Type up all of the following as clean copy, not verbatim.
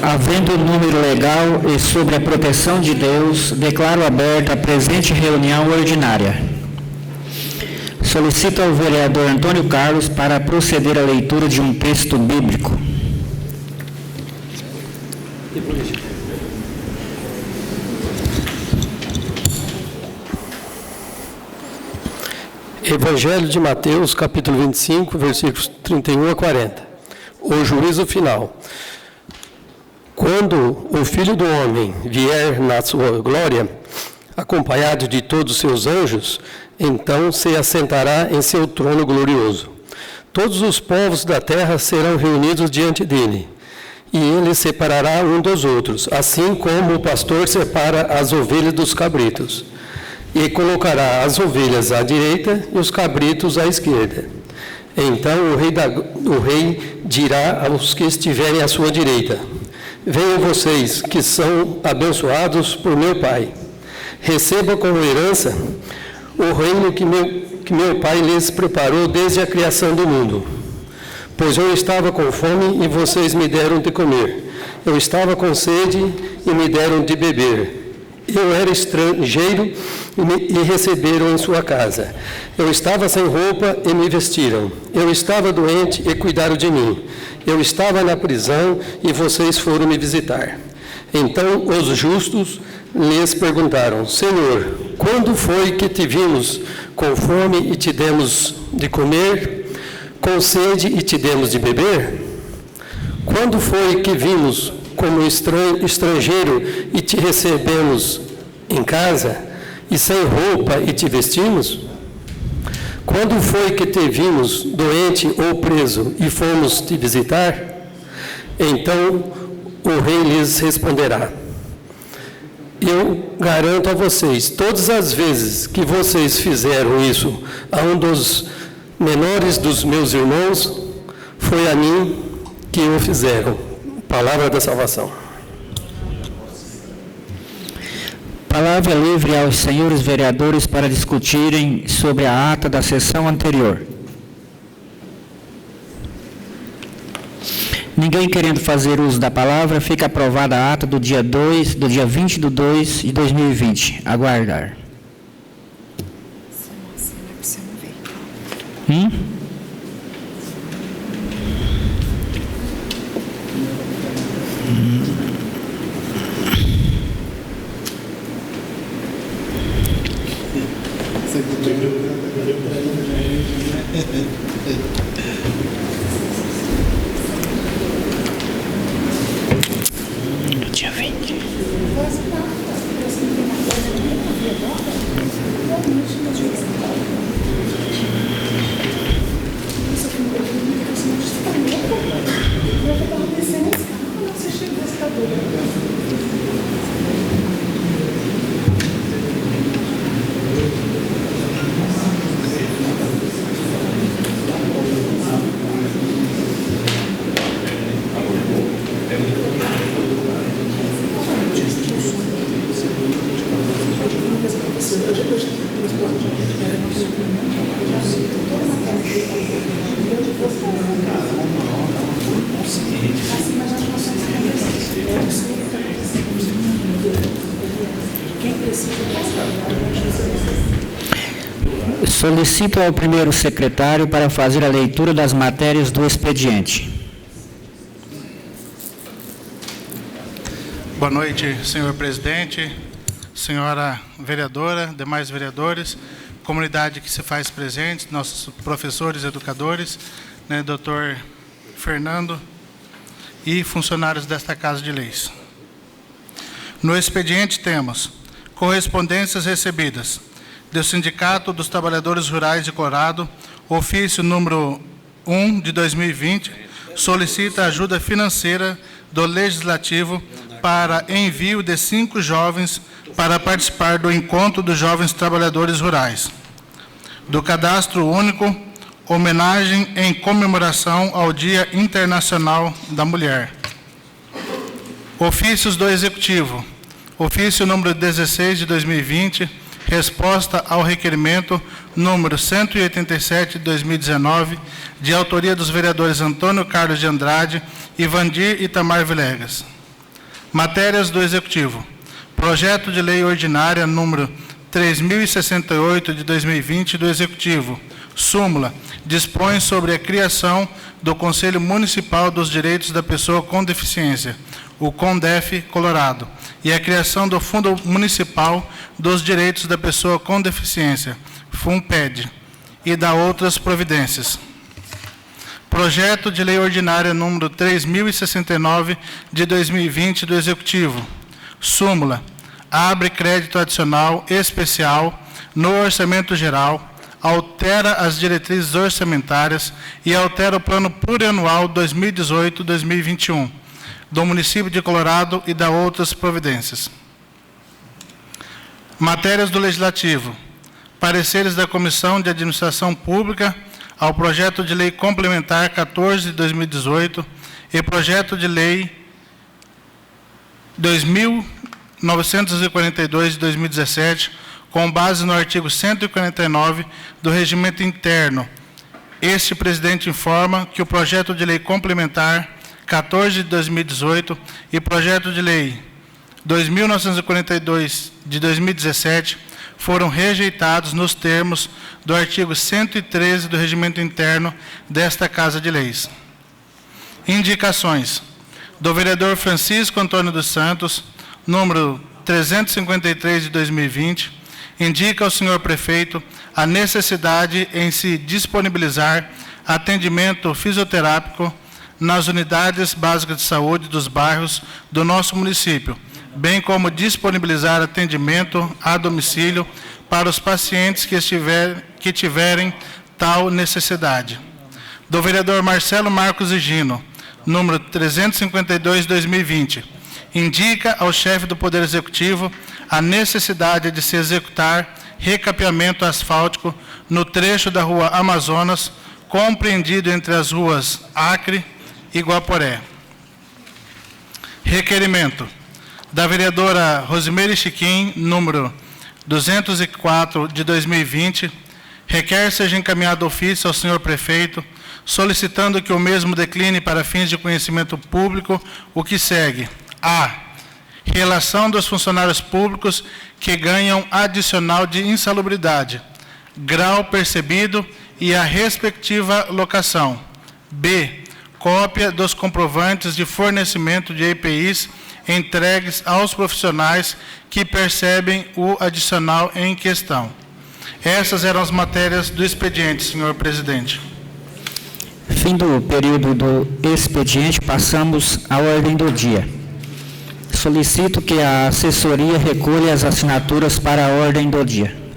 Havendo número legal e sobre a proteção de Deus, declaro aberta a presente reunião ordinária. Solicito ao vereador Antônio Carlos para proceder à leitura de um texto bíblico. Evangelho de Mateus, capítulo 25, versículos 31 a 40. O juízo final. Quando o Filho do Homem vier na sua glória, acompanhado de todos os seus anjos, então se assentará em seu trono glorioso. Todos os povos da terra serão reunidos diante dele, e ele separará um dos outros, assim como o pastor separa as ovelhas dos cabritos, e colocará as ovelhas à direita e os cabritos à esquerda. Então o rei dirá aos que estiverem à sua direita: venham vocês, que são abençoados por meu Pai. Receba como herança o reino que meu Pai lhes preparou desde a criação do mundo. Pois eu estava com fome e vocês me deram de comer. Eu estava com sede e me deram de beber. Eu era estrangeiro e receberam em sua casa. Eu estava sem roupa e me vestiram. Eu estava doente e cuidaram de mim. Eu estava na prisão e vocês foram me visitar. Então os justos lhes perguntaram: Senhor, quando foi que te vimos com fome e te demos de comer, com sede e te demos de beber? Quando foi que vimos como estrangeiro e te recebemos em casa, e sem roupa e te vestimos? Quando foi que te vimos doente ou preso e fomos te visitar? Então o rei lhes responderá: eu garanto a vocês, todas as vezes que vocês fizeram isso a um dos menores dos meus irmãos, foi a mim que o fizeram. Palavra da salvação. Palavra livre aos senhores vereadores para discutirem sobre a ata da sessão anterior. Ninguém querendo fazer uso da palavra, fica aprovada a ata do dia 20/2 de 2020. Aguardar. Dia 20. Solicito ao primeiro secretário para fazer a leitura das matérias do expediente. Boa noite, senhor presidente, senhora vereadora, demais vereadores, comunidade que se faz presente, nossos professores, educadores, doutor Fernando e funcionários desta Casa de Leis. No expediente temos correspondências recebidas do Sindicato dos Trabalhadores Rurais de Colorado, ofício número 1 de 2020, solicita ajuda financeira do Legislativo para envio de 5 jovens para participar do Encontro dos Jovens Trabalhadores Rurais. Do Cadastro Único, homenagem em comemoração ao Dia Internacional da Mulher. Ofícios do Executivo. Ofício número 16 de 2020, resposta ao requerimento número 187 de 2019, de autoria dos vereadores Antônio Carlos de Andrade e Vandir Itamar Vilegas. Matérias do Executivo. Projeto de Lei Ordinária número 3068 de 2020 do Executivo. Súmula. Dispõe sobre a criação do Conselho Municipal dos Direitos da Pessoa com Deficiência, o CONDEF Colorado, e a criação do Fundo Municipal dos Direitos da Pessoa com Deficiência, FUNPED, e da outras providências. Projeto de Lei Ordinária número 3069 de 2020 do Executivo. Súmula. Abre crédito adicional especial no Orçamento Geral, altera as diretrizes orçamentárias e altera o Plano Plurianual 2018-2021 do município de Colorado e da outras providências. Matérias do Legislativo. Pareceres da Comissão de Administração Pública ao Projeto de Lei Complementar 14 de 2018 e Projeto de Lei 2942 de 2017, com base no artigo 149 do Regimento Interno. Este presidente informa que o Projeto de Lei Complementar 14 de 2018 e Projeto de Lei 2942 de 2017 foram rejeitados nos termos do artigo 113 do Regimento Interno desta Casa de Leis. Indicações. Do vereador Francisco Antônio dos Santos, número 353 de 2020, indica ao senhor prefeito a necessidade em se disponibilizar atendimento fisioterápico nas unidades básicas de saúde dos bairros do nosso município, bem como disponibilizar atendimento a domicílio para os pacientes que tiverem tal necessidade. Do vereador Marcelo Marcos Higino, número 352 de 2020, indica ao chefe do Poder Executivo a necessidade de se executar recapeamento asfáltico no trecho da Rua Amazonas, compreendido entre as ruas Acre e Guaporé. Requerimento da vereadora Rosimeire Chiquim, número 204 de 2020, requer seja encaminhado ofício ao senhor prefeito, solicitando que o mesmo decline para fins de conhecimento público o que segue. A. Relação dos funcionários públicos que ganham adicional de insalubridade, grau percebido e a respectiva locação. B. Cópia dos comprovantes de fornecimento de EPIs entregues aos profissionais que percebem o adicional em questão. Essas eram as matérias do expediente, senhor presidente. Fim do período do expediente, passamos à ordem do dia. Solicito que a assessoria recolha as assinaturas para a ordem do dia.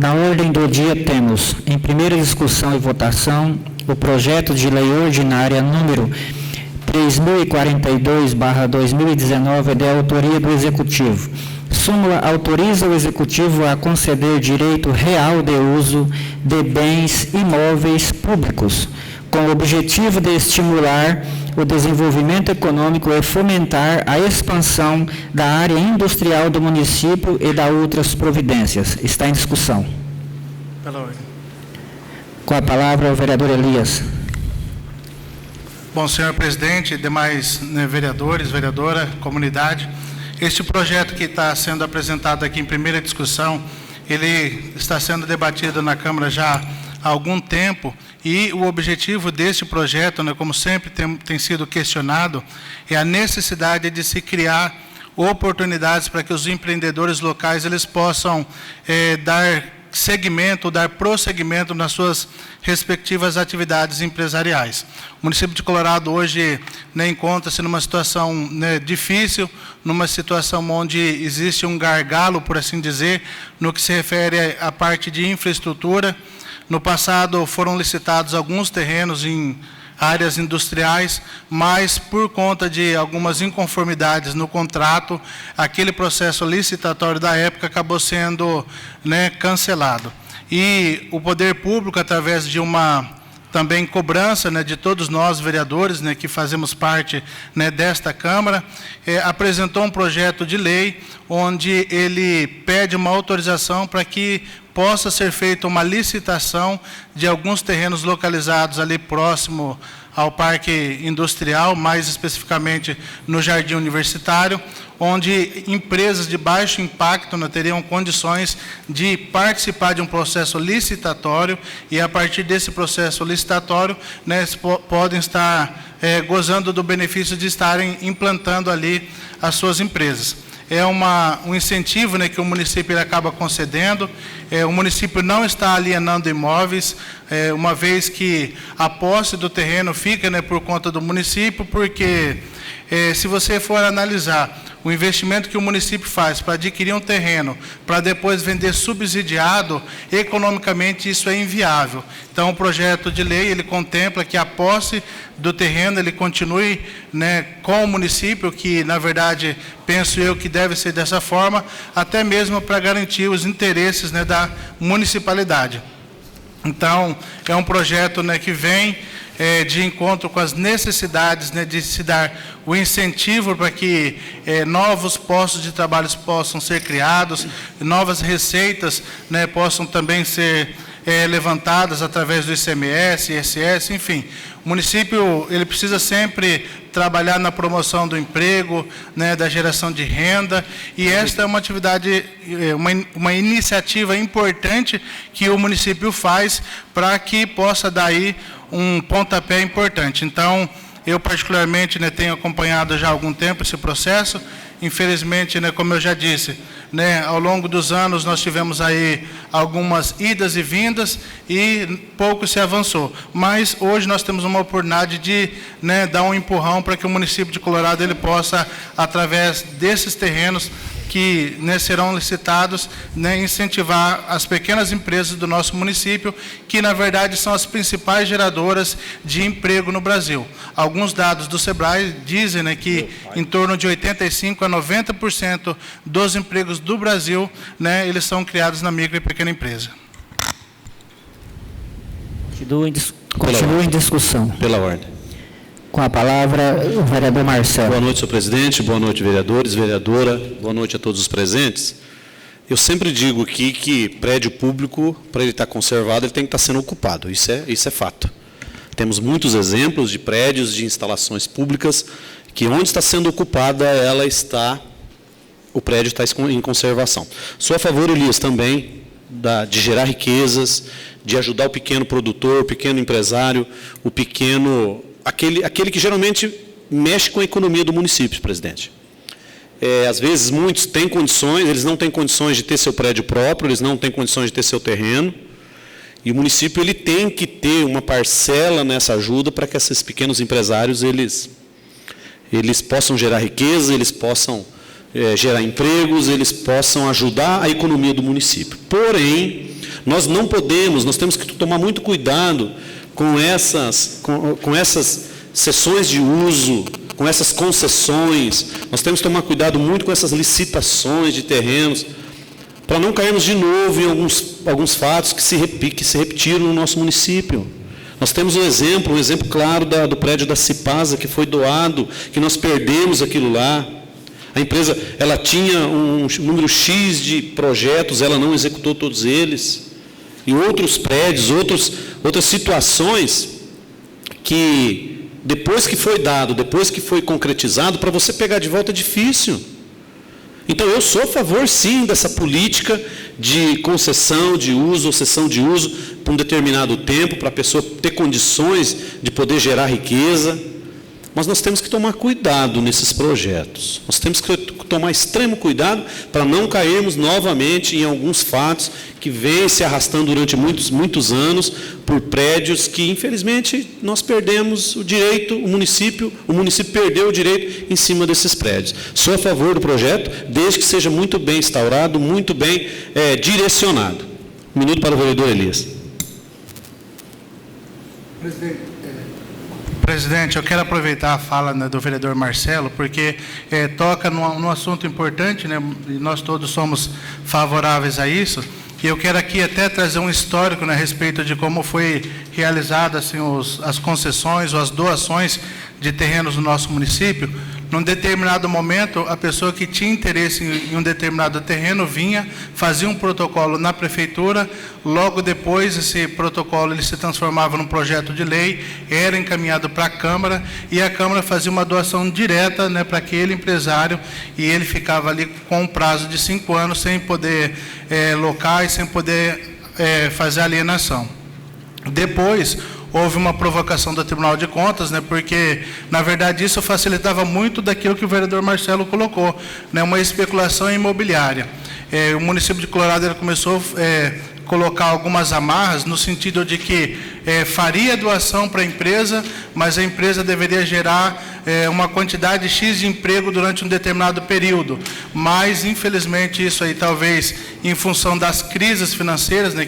Na ordem do dia temos, em primeira discussão e votação, o projeto de lei ordinária número 3042/2019, de autoria do Executivo. Súmula autoriza o Executivo a conceder direito real de uso de bens imóveis públicos, com o objetivo de estimular o desenvolvimento econômico e fomentar a expansão da área industrial do município e da outras providências. Está em discussão. Pela ordem. Com a palavra o vereador Elias. Bom, senhor presidente, demais vereadores, vereadora, comunidade, este projeto que está sendo apresentado aqui em primeira discussão, ele está sendo debatido na Câmara já há algum tempo, e o objetivo deste projeto, como sempre tem sido questionado, é a necessidade de se criar oportunidades para que os empreendedores locais eles possam dar segmento, dar prosseguimento nas suas respectivas atividades empresariais. O município de Colorado hoje encontra-se numa situação difícil, numa situação onde existe um gargalo, por assim dizer, no que se refere à parte de infraestrutura. No passado foram licitados alguns terrenos em áreas industriais, mas por conta de algumas inconformidades no contrato, aquele processo licitatório da época acabou sendo cancelado. E o poder público, através de uma também cobrança de todos nós, vereadores, que fazemos parte desta Câmara, apresentou um projeto de lei onde ele pede uma autorização para que possa ser feita uma licitação de alguns terrenos localizados ali próximo ao Parque Industrial, mais especificamente no Jardim Universitário, onde empresas de baixo impacto teriam condições de participar de um processo licitatório e, a partir desse processo licitatório, podem estar gozando do benefício de estarem implantando ali as suas empresas. É um incentivo que o município acaba concedendo. O município não está alienando imóveis, uma vez que a posse do terreno fica por conta do município, porque se você for analisar o investimento que o município faz para adquirir um terreno, para depois vender subsidiado, economicamente isso é inviável. Então, o projeto de lei, ele contempla que a posse do terreno, ele continue com o município, que, na verdade, penso eu que deve ser dessa forma, até mesmo para garantir os interesses da municipalidade. Então, é um projeto que vem de encontro com as necessidades de se dar o incentivo para que novos postos de trabalho possam ser criados, novas receitas possam também ser levantadas através do ICMS, ISS, enfim. O município ele precisa sempre trabalhar na promoção do emprego, da geração de renda, e esta é uma atividade, uma iniciativa importante que o município faz para que possa dar aí um pontapé importante. Então, eu particularmente tenho acompanhado já há algum tempo esse processo. Infelizmente, como eu já disse, ao longo dos anos nós tivemos aí algumas idas e vindas e pouco se avançou. Mas hoje nós temos uma oportunidade de dar um empurrão para que o município de Colorado ele possa, através desses terrenos que serão licitados, incentivar as pequenas empresas do nosso município, que na verdade são as principais geradoras de emprego no Brasil. Alguns dados do SEBRAE dizem que em torno de 85% a 90% dos empregos do Brasil, eles são criados na micro e pequena empresa. Continua em discussão. Pela ordem. Com a palavra, o vereador Marcelo. Boa noite, senhor presidente. Boa noite, vereadores, vereadora. Boa noite a todos os presentes. Eu sempre digo aqui que prédio público, para ele estar conservado, ele tem que estar sendo ocupado. Isso é fato. Temos muitos exemplos de prédios, de instalações públicas, que onde está sendo ocupada, o prédio está em conservação. Sou a favor, Elias, também, de gerar riquezas, de ajudar o pequeno produtor, o pequeno empresário, o pequeno... Aquele que geralmente mexe com a economia do município, presidente. Às vezes, muitos têm condições, eles não têm condições de ter seu prédio próprio, eles não têm condições de ter seu terreno, e o município ele tem que ter uma parcela nessa ajuda para que esses pequenos empresários eles possam gerar riqueza, eles possam gerar empregos, eles possam ajudar a economia do município. Porém, Nós não podemos, nós temos que tomar muito cuidado com essas cessões de uso, com essas concessões. Nós temos que tomar cuidado muito com essas licitações de terrenos, para não cairmos de novo em alguns fatos que se repetiram no nosso município. Nós temos um exemplo claro do prédio da Cipasa, que foi doado, que nós perdemos aquilo lá. A empresa, ela tinha um número X de projetos, ela não executou todos eles. E outros prédios, outras situações que, depois que foi dado, depois que foi concretizado, para você pegar de volta é difícil. Então, eu sou a favor, sim, dessa política de concessão de uso, ou cessão de uso, por um determinado tempo, para a pessoa ter condições de poder gerar riqueza. Mas nós temos que tomar cuidado nesses projetos. Nós temos que tomar extremo cuidado para não cairmos novamente em alguns fatos que vêm se arrastando durante muitos anos por prédios que, infelizmente, nós perdemos o direito, o município perdeu o direito em cima desses prédios. Sou a favor do projeto, desde que seja muito bem instaurado, muito bem direcionado. Um minuto para o vereador Elias. Presidente, eu quero aproveitar a fala, né, do vereador Marcelo, porque toca num assunto importante, né, e nós todos somos favoráveis a isso, e eu quero aqui até trazer um histórico, né, a respeito de como foi realizada assim, as concessões ou as doações de terrenos no nosso município. Num determinado momento, a pessoa que tinha interesse em um determinado terreno vinha, fazia um protocolo na prefeitura, logo depois esse protocolo ele se transformava num projeto de lei, era encaminhado para a Câmara, e a Câmara fazia uma doação direta, né, para aquele empresário, e ele ficava ali com um prazo de 5 anos, sem poder locar e sem poder fazer alienação. Depois, houve uma provocação do Tribunal de Contas, né, porque, na verdade, isso facilitava muito daquilo que o vereador Marcelo colocou, né, uma especulação imobiliária. O município de Colorado ele começou a colocar algumas amarras, no sentido de que faria doação para a empresa, mas a empresa deveria gerar uma quantidade X de emprego durante um determinado período. Mas, infelizmente, isso aí talvez em função das crises financeiras, né,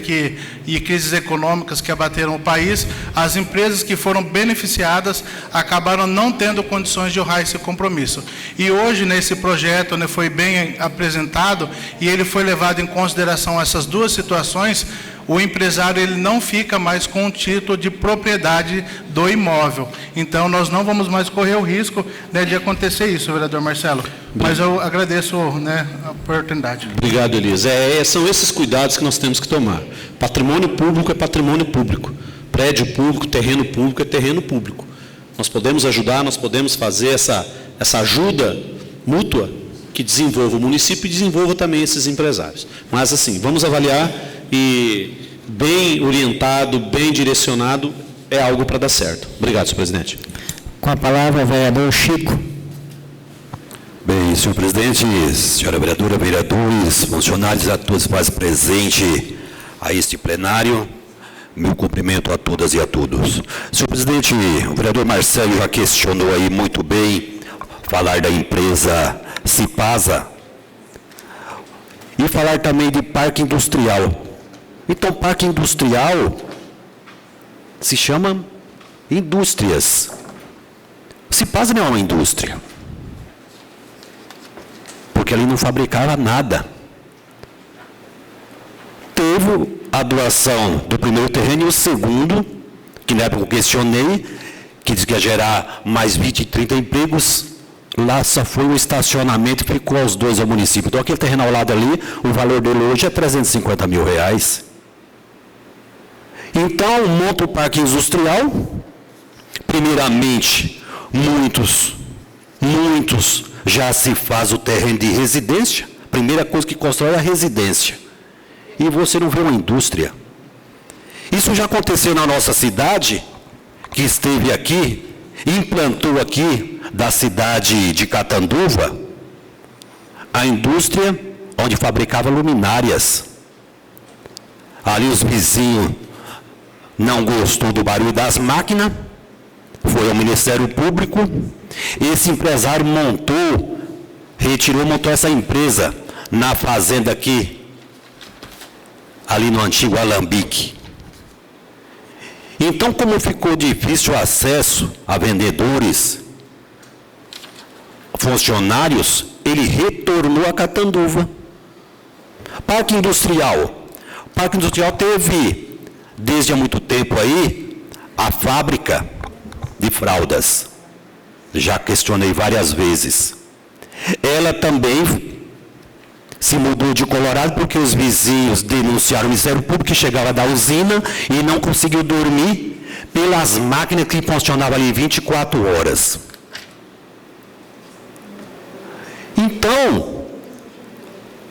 e crises econômicas que abateram o país, as empresas que foram beneficiadas acabaram não tendo condições de honrar esse compromisso. E hoje, nesse projeto, né, foi bem apresentado e ele foi levado em consideração essas duas situações. O empresário ele não fica mais com o título de propriedade do imóvel. Então, nós não vamos mais correr o risco, né, de acontecer isso, vereador Marcelo. Mas eu agradeço, né, a oportunidade. Obrigado, Elias. São esses cuidados que nós temos que tomar. Patrimônio público é patrimônio público. Prédio público, terreno público é terreno público. Nós podemos ajudar, nós podemos fazer essa ajuda mútua que desenvolva o município e desenvolva também esses empresários. Mas, assim, vamos avaliar e bem orientado, bem direcionado, é algo para dar certo. Obrigado, senhor presidente. Com a palavra, o vereador Chico. Bem, senhor presidente, senhora vereadora, vereadores, funcionários, a todos que fazem presente a este plenário, meu cumprimento a todas e a todos. Senhor presidente, o vereador Marcelo já questionou aí muito bem, falar da empresa Cipasa, e falar também de parque industrial. Então, parque industrial se chama indústrias. Cipasa não é uma indústria, porque ali não fabricava nada. Teve a doação do primeiro terreno e o segundo, que na época eu questionei, que diz que ia gerar mais 20, 30 empregos. Lá só foi o estacionamento e ficou aos dois ao município. Então, aquele terreno ao lado ali, o valor dele hoje é R$350 mil. Então, monta o parque industrial. Primeiramente, muitos já se faz o terreno de residência. Primeira coisa que constrói é a residência. E você não vê uma indústria. Isso já aconteceu na nossa cidade, que esteve aqui, implantou aqui, da cidade de Catanduva, a indústria onde fabricava luminárias. Ali os vizinhos não gostou do barulho das máquinas, foi ao Ministério Público, esse empresário montou essa empresa na fazenda aqui, ali no antigo Alambique. Então, como ficou difícil o acesso a vendedores, funcionários, ele retornou a Catanduva. Parque Industrial. O Parque Industrial teve, desde há muito tempo aí, a fábrica de fraldas. Já questionei várias vezes. Ela também se mudou de Colorado porque os vizinhos denunciaram o Ministério Público que chegava da usina e não conseguiu dormir pelas máquinas que funcionavam ali 24 horas. Então,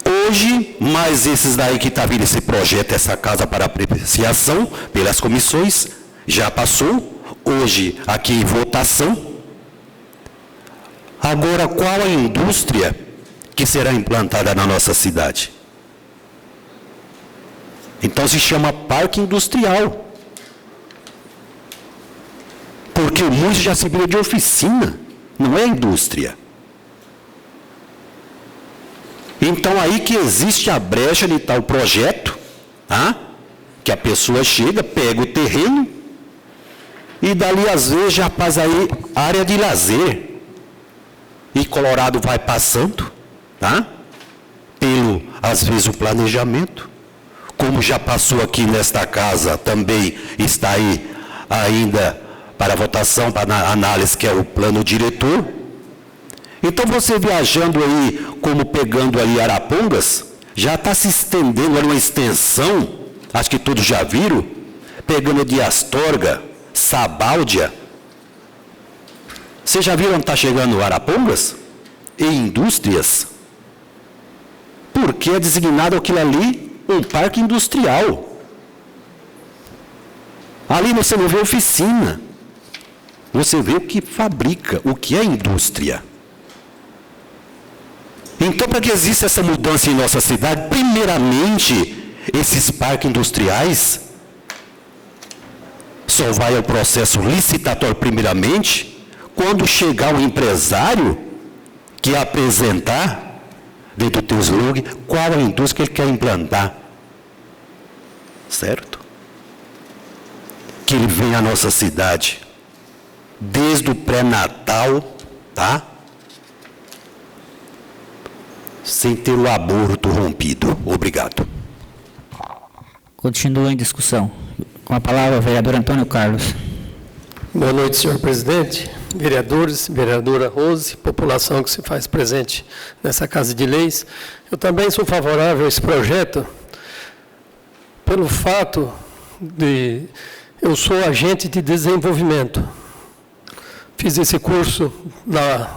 hoje, mais esses daí que está vindo esse projeto, essa casa para apreciação pelas comissões, já passou, hoje aqui em votação. Agora, qual a indústria que será implantada na nossa cidade? Então se chama Parque Industrial. Porque o mundo já se virou de oficina, não é indústria. Então aí que existe a brecha de tal projeto, tá? Que a pessoa chega, pega o terreno e dali às vezes já faz aí área de lazer. E Colorado vai passando, tá? Pelo, às vezes, o planejamento. Como já passou aqui nesta casa, também está aí ainda para votação, para análise, que é o plano diretor. Então, você viajando aí, como pegando ali Arapongas, já está se estendendo ali uma extensão, acho que todos já viram, pegando de Astorga, Sabáudia. Vocês já viram onde está chegando Arapongas? E indústrias? Porque é designado aquilo ali um parque industrial. Ali você não vê oficina. Você vê o que fabrica, o que é indústria. Então, para que exista essa mudança em nossa cidade, primeiramente, esses parques industriais só vai ao processo licitatório primeiramente, quando chegar o empresário que apresentar, dentro do teu slogan, qual a indústria que ele quer implantar. Certo? Que ele venha à nossa cidade, desde o pré-natal, tá? Sem ter o aborto rompido. Obrigado. Continua em discussão. Com a palavra, o vereador Antônio Carlos. Boa noite, senhor presidente, vereadores, vereadora Rose, população que se faz presente nessa Casa de Leis. Eu também sou favorável a esse projeto pelo fato de eu sou agente de desenvolvimento. Fiz esse curso na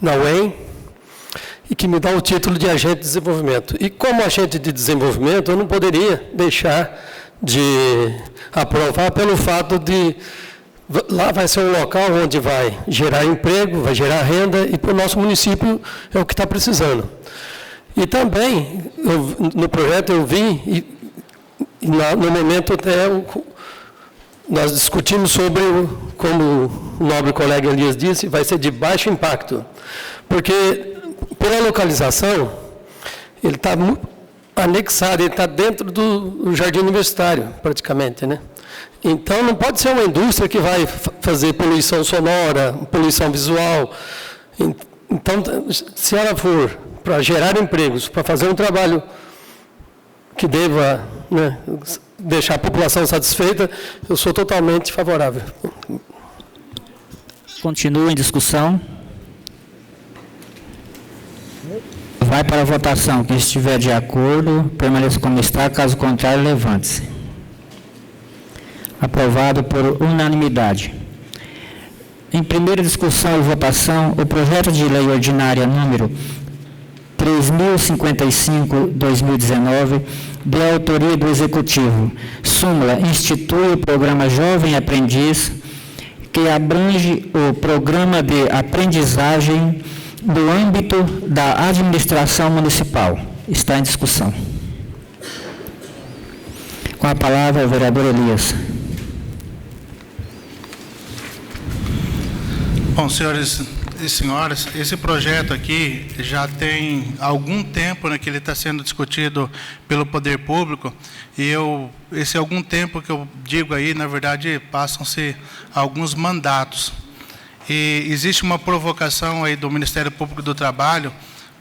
UEM e que me dá o título de agente de desenvolvimento. E como agente de desenvolvimento, eu não poderia deixar de aprovar pelo fato de lá vai ser um local onde vai gerar emprego, vai gerar renda, e para o nosso município é o que está precisando. E também, no projeto eu vi, no momento até nós discutimos sobre, como o nobre colega Elias disse, vai ser de baixo impacto. Porque, pela localização, ele está anexado, ele está dentro do jardim universitário, praticamente, né? Então, não pode ser uma indústria que vai fazer poluição sonora, poluição visual. Então, se ela for para gerar empregos, para fazer um trabalho que deva, né, deixar a população satisfeita, eu sou totalmente favorável. Continua em discussão. Vai para a votação. Quem estiver de acordo, permaneça como está. Caso contrário, levante-se. Aprovado por unanimidade. Em primeira discussão e votação, o projeto de lei ordinária número 3055/2019, de autoria do Executivo. Súmula institui o programa Jovem Aprendiz, que abrange o programa de aprendizagem do âmbito da administração municipal. Está em discussão. Com a palavra, o vereador Elias. Bom, senhores e senhores, esse projeto aqui já tem algum tempo, né, que ele está sendo discutido pelo poder público, e esse algum tempo que eu digo aí, na verdade, passam-se alguns mandatos. E existe uma provocação aí do Ministério Público do Trabalho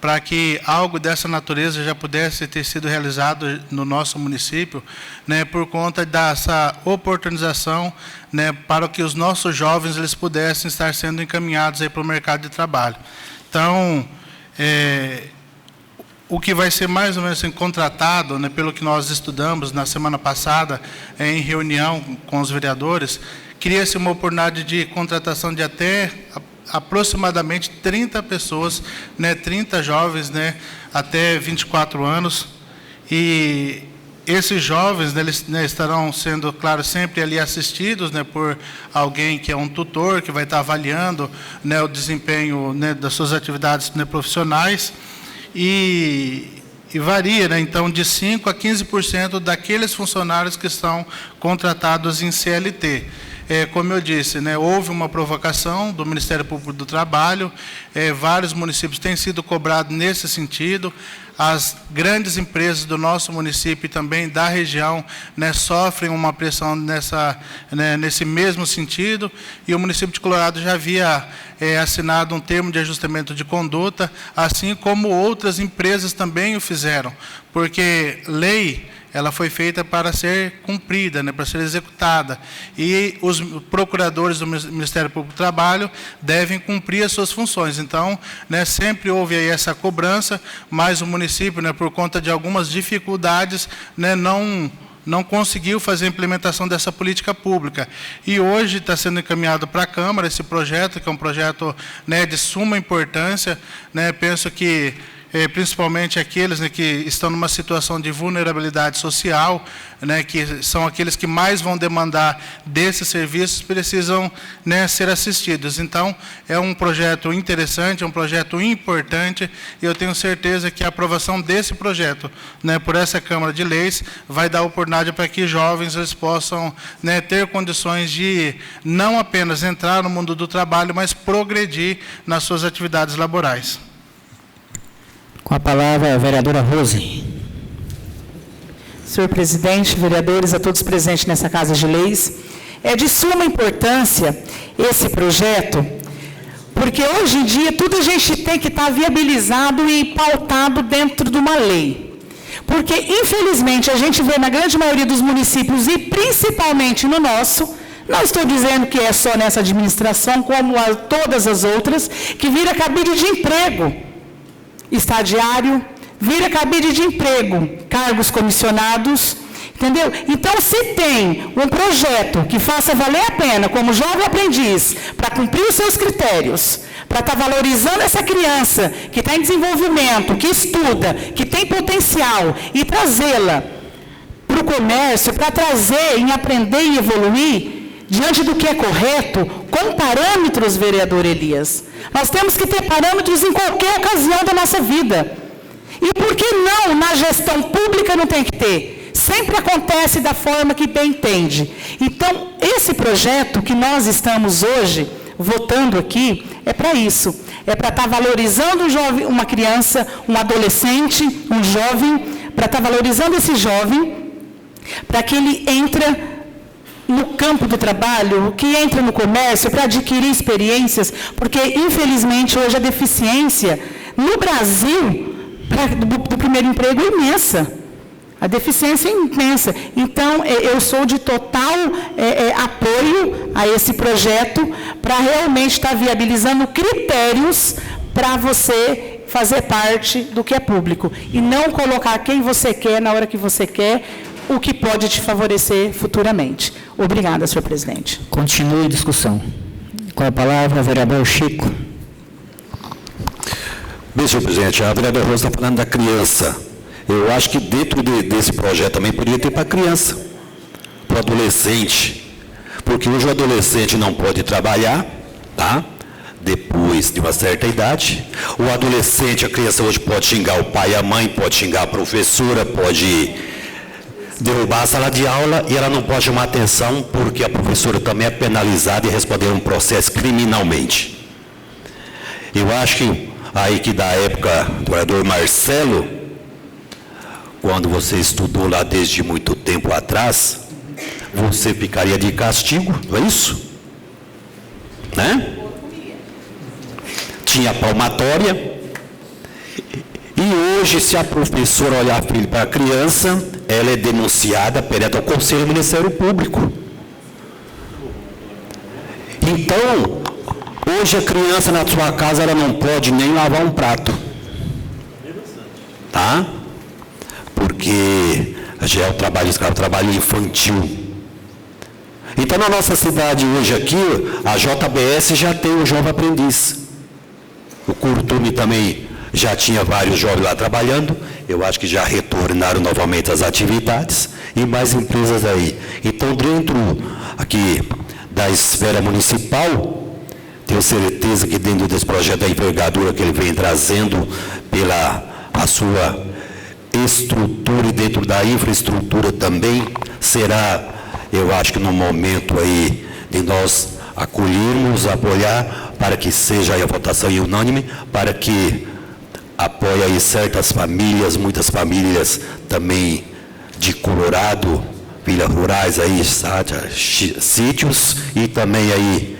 para que algo dessa natureza já pudesse ter sido realizado no nosso município, né, por conta dessa oportunização, né, para que os nossos jovens eles pudessem estar sendo encaminhados aí para o mercado de trabalho. Então, o que vai ser mais ou menos assim, contratado, né, pelo que nós estudamos na semana passada, em reunião com os vereadores, cria-se uma oportunidade de contratação de até aproximadamente 30 pessoas, né, 30 jovens, né, até 24 anos, e esses jovens, né, eles, né, estarão sendo, claro, sempre ali assistidos, né, por alguém que é um tutor, que vai estar avaliando, né, o desempenho, né, das suas atividades, né, profissionais, e varia, né, então, de 5% a 15% daqueles funcionários que estão contratados em CLT. Como eu disse, né, houve uma provocação do Ministério Público do Trabalho, vários municípios têm sido cobrados nesse sentido, as grandes empresas do nosso município e também da região, né, sofrem uma pressão nesse mesmo sentido, e o município de Colorado já havia assinado um termo de ajustamento de conduta, assim como outras empresas também o fizeram, porque lei ela foi feita para ser cumprida, né, para ser executada. E os procuradores do Ministério Público do Trabalho devem cumprir as suas funções. Então, né, sempre houve aí essa cobrança, mas o município, né, por conta de algumas dificuldades, né, não conseguiu fazer a implementação dessa política pública. E hoje está sendo encaminhado para a Câmara esse projeto, que é um projeto, né, de suma importância, né, penso que principalmente aqueles, né, que estão numa situação de vulnerabilidade social, né, que são aqueles que mais vão demandar desses serviços, precisam, né, ser assistidos. Então, é um projeto interessante, é um projeto importante, e eu tenho certeza que a aprovação desse projeto, né, por essa Câmara de Leis vai dar oportunidade para que jovens eles possam, né, ter condições de não apenas entrar no mundo do trabalho, mas progredir nas suas atividades laborais. Com a palavra, a vereadora Rose. Senhor presidente, vereadores, a todos presentes nessa Casa de Leis, é de suma importância esse projeto, porque hoje em dia tudo a gente tem que estar viabilizado e pautado dentro de uma lei. Porque, infelizmente, a gente vê na grande maioria dos municípios, e principalmente no nosso, não estou dizendo que é só nessa administração, como todas as outras, que vira cabide de emprego. Estagiário, vira cabide de emprego, cargos comissionados, entendeu? Então, se tem um projeto que faça valer a pena, como jovem aprendiz, para cumprir os seus critérios, para estar valorizando essa criança que está em desenvolvimento, que estuda, que tem potencial, e trazê-la para o comércio, para trazer em aprender e evoluir, diante do que é correto, com parâmetros, vereador Elias. Nós temos que ter parâmetros em qualquer ocasião da nossa vida. E por que não na gestão pública não tem que ter? Sempre acontece da forma que bem entende. Então, esse projeto que nós estamos hoje votando aqui é para isso. É para estar valorizando um jovem, uma criança, um adolescente, um jovem, para estar valorizando esse jovem, para que ele entre no campo do trabalho, que entra no comércio para adquirir experiências, porque, infelizmente, hoje a deficiência no Brasil do primeiro emprego é imensa. A deficiência é imensa. Então, eu sou de total apoio a esse projeto para realmente estar viabilizando critérios para você fazer parte do que é público. E não colocar quem você quer na hora que você quer, o que pode te favorecer futuramente. Obrigada, senhor presidente. Continue a discussão. Com a palavra, o vereador Chico. Bem, senhor presidente, a vereadora Rosa está falando da criança. Eu acho que dentro desse projeto também poderia ter para a criança, para o adolescente, porque hoje o adolescente não pode trabalhar, tá? Depois de uma certa idade. O adolescente, a criança hoje pode xingar o pai e a mãe, pode xingar a professora, pode derrubar a sala de aula, e ela não pode chamar atenção porque a professora também é penalizada e responder um processo criminalmente. Eu acho que aí que da época do vereador Marcelo, quando você estudou lá desde muito tempo atrás, você ficaria de castigo, não é isso? Né? Tinha palmatória. E hoje, se a professora olhar para a criança, ela é denunciada perante o Conselho do Ministério Público. Então, hoje a criança na sua casa, ela não pode nem lavar um prato. Tá? Porque já é o trabalho escravo, o trabalho infantil. Então, na nossa cidade hoje aqui, a JBS já tem o jovem aprendiz. O Curtume também já tinha vários jovens lá trabalhando. Eu acho que já retornaram novamente as atividades e mais empresas aí. Então, dentro aqui da esfera municipal, tenho certeza que dentro desse projeto da envergadura que ele vem trazendo pela a sua estrutura e dentro da infraestrutura também, será, eu acho que no momento aí de nós acolhermos, apoiar, para que seja aí a votação unânime, para que apoie aí certas famílias, muitas famílias também de Colorado, vilas rurais aí, sítios, e também aí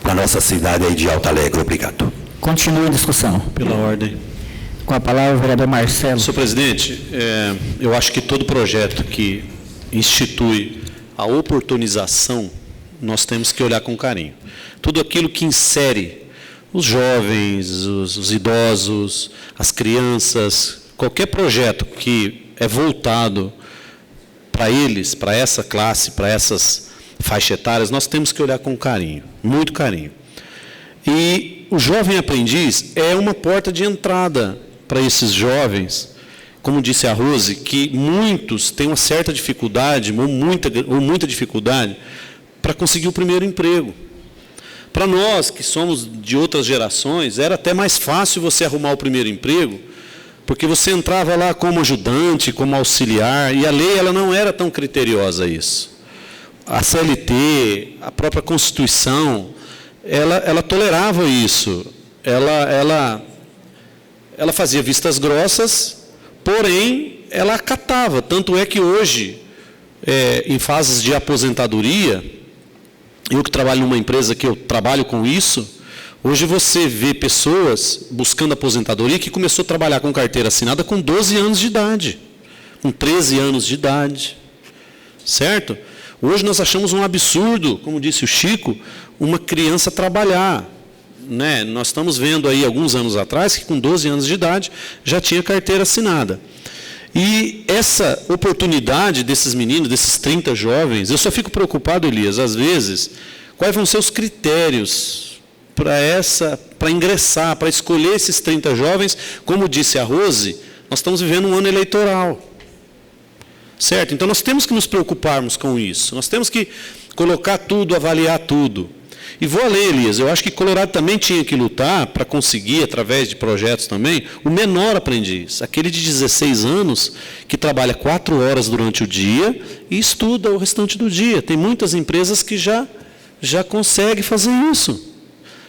na nossa cidade aí de Alto Alegre. Obrigado. Continue a discussão. Pela ordem. Com a palavra o vereador Marcelo. Senhor presidente, eu acho que todo projeto que institui a oportunização, nós temos que olhar com carinho. Tudo aquilo que insere os jovens, os idosos, as crianças, qualquer projeto que é voltado para eles, para essa classe, para essas faixas etárias, nós temos que olhar com carinho, muito carinho. E o jovem aprendiz é uma porta de entrada para esses jovens, como disse a Rose, que muitos têm uma certa dificuldade, ou muita dificuldade, para conseguir o primeiro emprego. Para nós, que somos de outras gerações, era até mais fácil você arrumar o primeiro emprego, porque você entrava lá como ajudante, como auxiliar, e a lei ela não era tão criteriosa isso. A CLT, a própria Constituição, ela tolerava isso. Ela fazia vistas grossas, porém, ela acatava. Tanto é que hoje, em fases de aposentadoria, eu que trabalho numa empresa que eu trabalho com isso, hoje você vê pessoas buscando aposentadoria que começou a trabalhar com carteira assinada com 12 anos de idade, com 13 anos de idade, certo? Hoje nós achamos um absurdo, como disse o Chico, uma criança trabalhar, né? Nós estamos vendo aí alguns anos atrás que com 12 anos de idade já tinha carteira assinada. E essa oportunidade desses meninos, desses 30 jovens, eu só fico preocupado, Elias, às vezes, quais vão ser os critérios para ingressar, para escolher esses 30 jovens. Como disse a Rose, nós estamos vivendo um ano eleitoral. Certo? Então nós temos que nos preocuparmos com isso. Nós temos que colocar tudo, avaliar tudo. E vou além, Elias, eu acho que Colorado também tinha que lutar para conseguir, através de projetos também, o menor aprendiz, aquele de 16 anos, que trabalha 4 horas durante o dia e estuda o restante do dia. Tem muitas empresas que já conseguem fazer isso.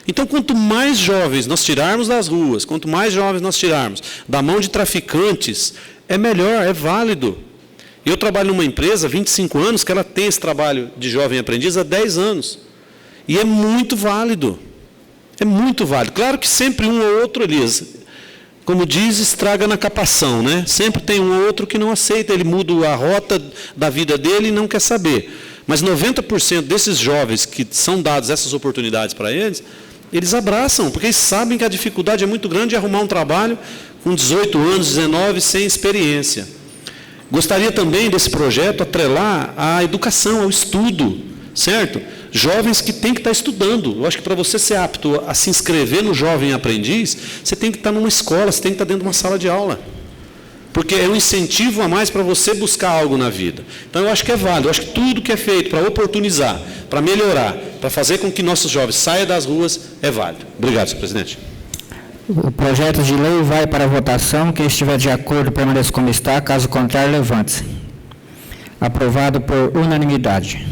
Então, quanto mais jovens nós tirarmos das ruas, quanto mais jovens nós tirarmos da mão de traficantes, é melhor, é válido. Eu trabalho numa empresa há 25 anos que ela tem esse trabalho de jovem aprendiz há 10 anos. E é muito válido. É muito válido. Claro que sempre um ou outro, Elias, como diz, estraga na capação, né? Sempre tem um ou outro que não aceita, ele muda a rota da vida dele e não quer saber. Mas 90% desses jovens que são dados essas oportunidades para eles, eles abraçam, porque eles sabem que a dificuldade é muito grande de arrumar um trabalho com 18 anos, 19, sem experiência. Gostaria também desse projeto atrelar à educação, ao estudo, certo? Jovens que têm que estar estudando. Eu acho que para você ser apto a se inscrever no Jovem Aprendiz, você tem que estar numa escola, você tem que estar dentro de uma sala de aula. Porque é um incentivo a mais para você buscar algo na vida. Então, eu acho que é válido. Eu acho que tudo que é feito para oportunizar, para melhorar, para fazer com que nossos jovens saiam das ruas, é válido. Obrigado, senhor presidente. O projeto de lei vai para a votação. Quem estiver de acordo, permaneça como está. Caso contrário, levante-se. Aprovado por unanimidade.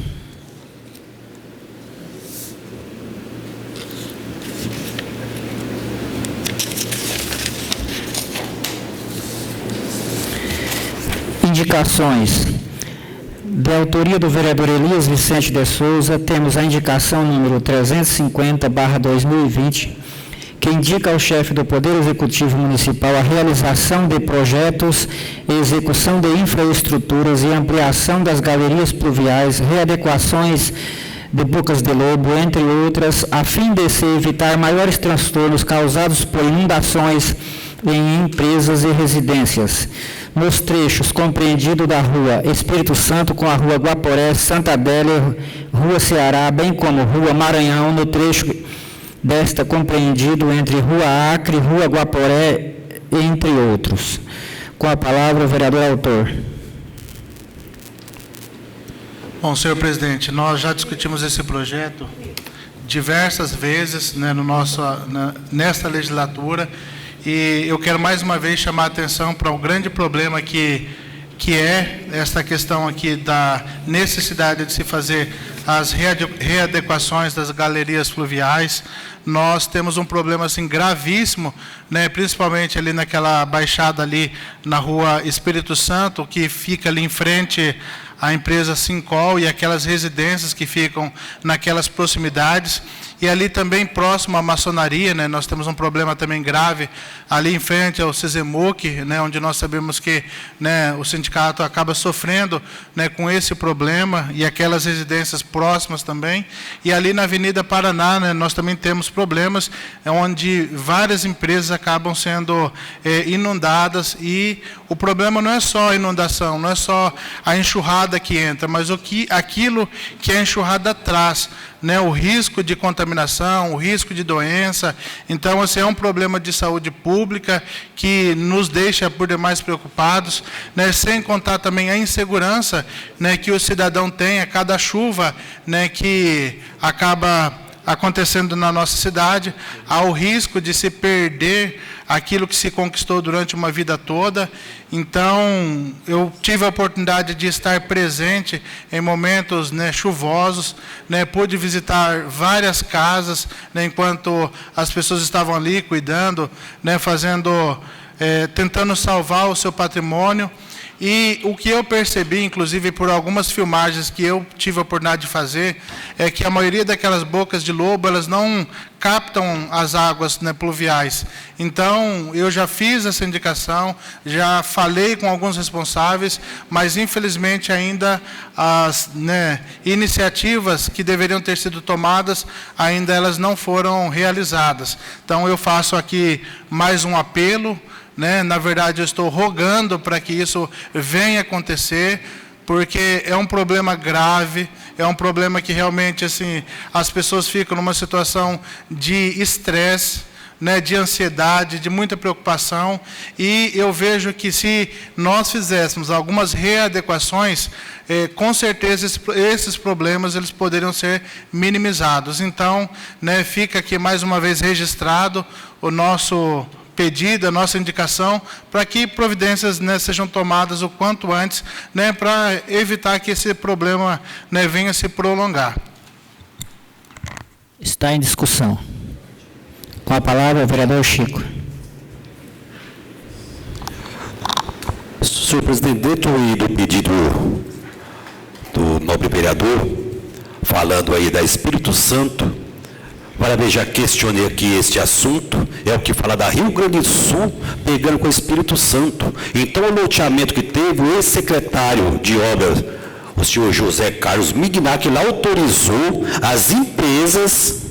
Indicações. De autoria do vereador Elias Vicente de Souza, temos a indicação número 350/2020, que indica ao chefe do Poder Executivo Municipal a realização de projetos, execução de infraestruturas e ampliação das galerias pluviais, readequações de bocas de lobo, entre outras, a fim de se evitar maiores transtornos causados por inundações em empresas e residências, nos trechos compreendidos da Rua Espírito Santo com a Rua Guaporé, Santa Adélia, Rua Ceará, bem como Rua Maranhão, no trecho desta compreendido entre Rua Acre e Rua Guaporé, entre outros. Com a palavra, o vereador autor. Bom, senhor presidente, nós já discutimos esse projeto diversas vezes, né, nesta legislatura, e eu quero mais uma vez chamar a atenção para o grande problema que é esta questão aqui da necessidade de se fazer as readequações das galerias fluviais. Nós temos um problema assim gravíssimo, né, principalmente ali naquela baixada ali na Rua Espírito Santo, que fica ali em frente à empresa Sincol e aquelas residências que ficam naquelas proximidades. E ali também próximo à maçonaria, né, nós temos um problema também grave ali em frente ao Sesemuc, né, onde nós sabemos que, né, o sindicato acaba sofrendo, né, com esse problema, e aquelas residências próximas também. E ali na Avenida Paraná, né, nós também temos problemas onde várias empresas acabam sendo inundadas, e o problema não é só a inundação, não é só a enxurrada que entra, mas aquilo que a enxurrada traz, né, o risco de contaminação, o risco de doença. Então, esse é um problema de saúde pública que nos deixa por demais preocupados, né, sem contar também a insegurança, né, que o cidadão tem a cada chuva, né, que acaba acontecendo na nossa cidade, há o risco de se perder aquilo que se conquistou durante uma vida toda. Então, eu tive a oportunidade de estar presente em momentos, né, chuvosos, né, pude visitar várias casas, né, enquanto as pessoas estavam ali cuidando, né, tentando salvar o seu patrimônio. E o que eu percebi, inclusive por algumas filmagens que eu tive a oportunidade de fazer, é que a maioria daquelas bocas de lobo, elas não captam as águas, né, pluviais. Então, eu já fiz essa indicação, já falei com alguns responsáveis, mas infelizmente ainda as, né, iniciativas que deveriam ter sido tomadas, ainda elas não foram realizadas. Então, eu faço aqui mais um apelo, né? Na verdade, eu estou rogando para que isso venha acontecer, porque é um problema grave, é um problema que realmente assim, as pessoas ficam numa situação de estresse, né, de ansiedade, de muita preocupação, e eu vejo que se nós fizéssemos algumas readequações, com certeza esses problemas eles poderiam ser minimizados. Então, né, fica aqui mais uma vez registrado o nosso pedido, a nossa indicação, para que providências, né, sejam tomadas o quanto antes, né, para evitar que esse problema, né, venha se prolongar. Está em discussão. Com a palavra, o vereador Chico. Senhor presidente, dentro aí do pedido do nobre vereador, falando aí da Espírito Santo, para ver, já questionei aqui este assunto, é o que fala da Rio Grande do Sul, pegando com o Espírito Santo. Então, o loteamento que teve, o ex-secretário de obras, o senhor José Carlos Mignac, ele autorizou as empresas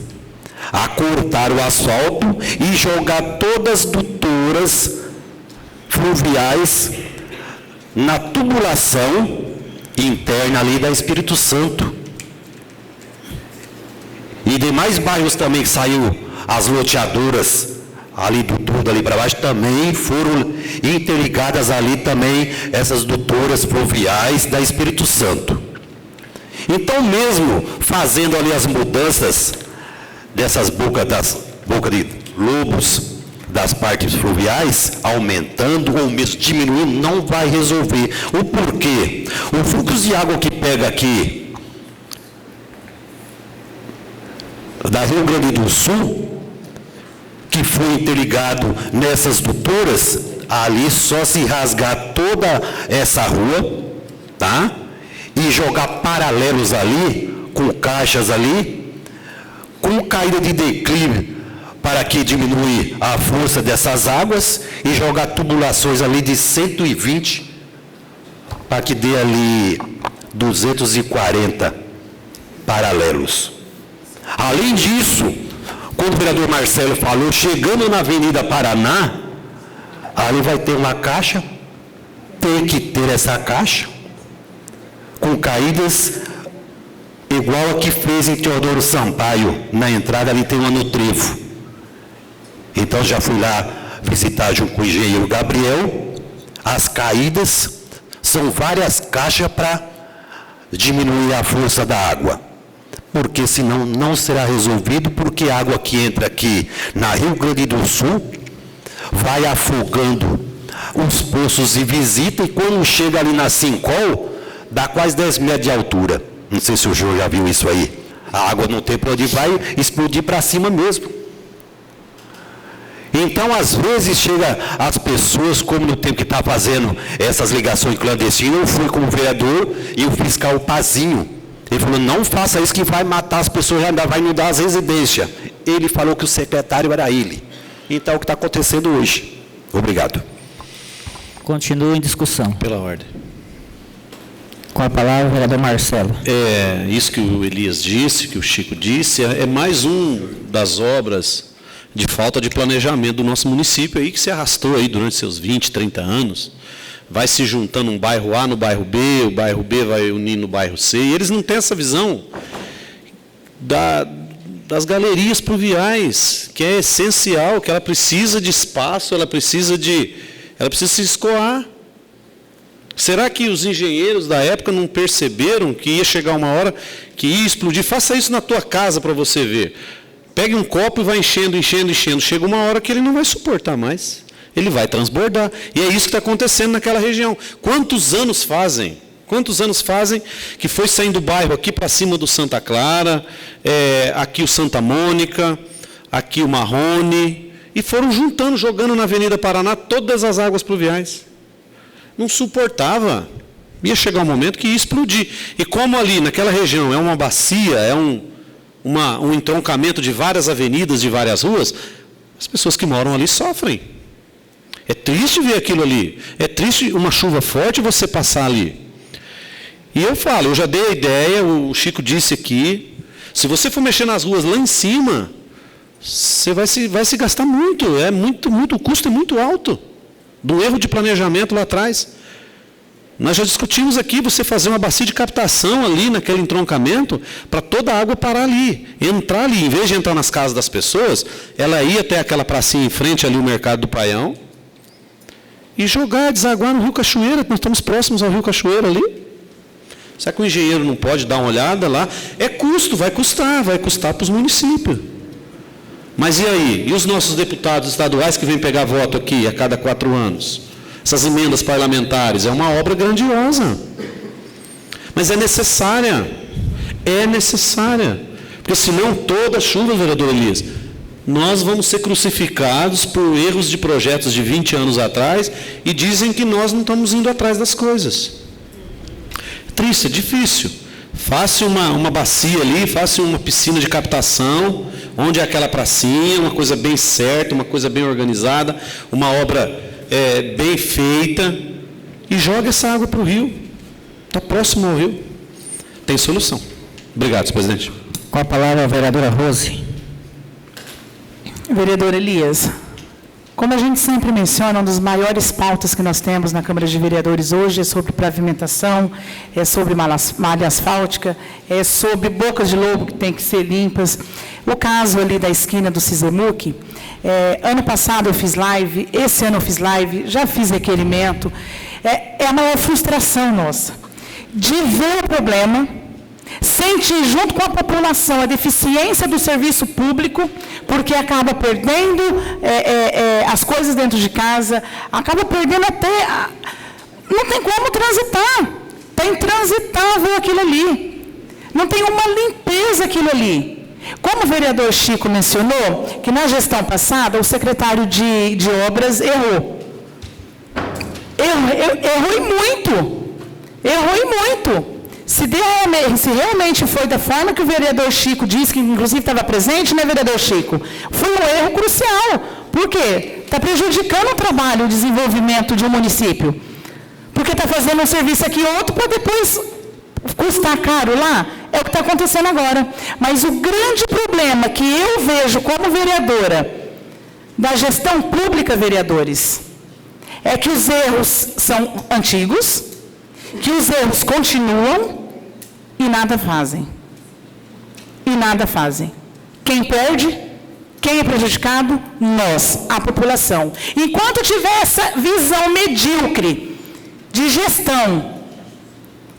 a cortar o asfalto e jogar todas as dutoras fluviais na tubulação interna ali da Espírito Santo. E demais bairros também que saiu as loteadoras ali do tudo ali para baixo, também foram interligadas ali também essas dutoras fluviais da Espírito Santo. Então, mesmo fazendo ali as mudanças dessas bocas de lobos das partes fluviais, aumentando ou mesmo diminuindo, não vai resolver. O porquê? O fluxo de água que pega aqui da Rio Grande do Sul, que foi interligado nessas dutoras, ali só se rasgar toda essa rua, tá? E jogar paralelos ali, com caixas ali, com caída de declive, para que diminui a força dessas águas, e jogar tubulações ali de 120, para que dê ali 240 paralelos. Além disso, como o vereador Marcelo falou, chegando na Avenida Paraná, ali vai ter uma caixa, tem que ter essa caixa, com caídas igual a que fez em Teodoro Sampaio, na entrada ali tem uma no trevo. Então já fui lá visitar junto com o engenheiro Gabriel, as caídas são várias caixas para diminuir a força da água, porque senão não será resolvido, porque a água que entra aqui na Rio Grande do Sul vai afogando os poços de visita, e quando chega ali na Sincol, dá quase 10 metros de altura. Não sei se o senhor já viu isso aí. A água não tem para onde vai, explodir para cima mesmo. Então, às vezes, chega as pessoas, como no tempo que está fazendo essas ligações clandestinas, eu fui como vereador e o fiscal Pazinho, ele falou, não faça isso que vai matar as pessoas, ainda vai inundar as residências. Ele falou que o secretário era ele. Então, é o que está acontecendo hoje. Obrigado. Continua em discussão. Pela ordem. Com a palavra, o vereador Marcelo. Isso que o Elias disse, que o Chico disse, é mais das obras de falta de planejamento do nosso município aí, que se arrastou aí durante seus 20, 30 anos, vai se juntando um bairro A no bairro B, o bairro B vai unir no bairro C, e eles não têm essa visão das galerias pluviais, que é essencial, que ela precisa de espaço, ela precisa se escoar. Será que os engenheiros da época não perceberam que ia chegar uma hora que ia explodir? Faça isso na tua casa para você ver. Pegue um copo e vai enchendo, enchendo, enchendo. Chega uma hora que ele não vai suportar mais. Ele vai transbordar. E é isso que está acontecendo naquela região. Quantos anos fazem que foi saindo do bairro aqui para cima do Santa Clara, aqui o Santa Mônica, aqui o Marrone, e foram juntando, jogando na Avenida Paraná todas as águas pluviais. Não suportava. Ia chegar um momento que ia explodir. E como ali naquela região é uma bacia, é um entroncamento de várias avenidas, de várias ruas, as pessoas que moram ali sofrem. É triste ver aquilo ali. É triste uma chuva forte você passar ali. E eu falo, eu já dei a ideia, o Chico disse aqui, se você for mexer nas ruas lá em cima, você vai se gastar muito, o custo é muito alto, do erro de planejamento lá atrás. Nós já discutimos aqui, você fazer uma bacia de captação ali naquele entroncamento, para toda a água parar ali, entrar ali, em vez de entrar nas casas das pessoas, ela ia até aquela pracinha em frente ali, o Mercado do Paião, e desaguar no Rio Cachoeira, nós estamos próximos ao Rio Cachoeira ali. Será que o engenheiro não pode dar uma olhada lá? É custo, vai custar para os municípios. Mas e aí? E os nossos deputados estaduais que vêm pegar voto aqui a cada 4 anos? Essas emendas parlamentares, é uma obra grandiosa. Mas é necessária. Porque senão toda chuva, vereador Elias, nós vamos ser crucificados por erros de projetos de 20 anos atrás e dizem que nós não estamos indo atrás das coisas. Triste, é difícil. Faça uma bacia ali, faça uma piscina de captação, onde é aquela pracinha, uma coisa bem certa, uma coisa bem organizada, uma obra bem feita, e joga essa água para o rio. Está próximo ao rio. Tem solução. Obrigado, senhor presidente. Com a palavra, a vereadora Rose. Vereador Elias, como a gente sempre menciona, uma das maiores pautas que nós temos na Câmara de Vereadores hoje é sobre pavimentação, é sobre malha asfáltica, é sobre bocas de lobo que tem que ser limpas. O caso ali da esquina do Cisemuc, ano passado eu fiz live, esse ano eu fiz live, já fiz requerimento. É a maior frustração nossa, de ver o problema, sentir junto com a população a deficiência do serviço público, porque acaba perdendo as coisas dentro de casa, acaba perdendo até... Não tem como transitar. Está intransitável aquilo ali. Não tem uma limpeza aquilo ali. Como o vereador Chico mencionou, que na gestão passada o secretário de obras errou. Errou e muito. Errou e muito. Se realmente foi da forma que o vereador Chico disse, que inclusive estava presente, né, vereador Chico? Foi um erro crucial. Por quê? Está prejudicando o trabalho, o desenvolvimento de um município. Porque está fazendo um serviço aqui outro para depois custar caro lá. É o que está acontecendo agora. Mas o grande problema que eu vejo como vereadora da gestão pública, vereadores, é que os erros são antigos, que os erros continuam e nada fazem. E nada fazem. Quem perde? Quem é prejudicado? Nós, a população. Enquanto tiver essa visão medíocre de gestão,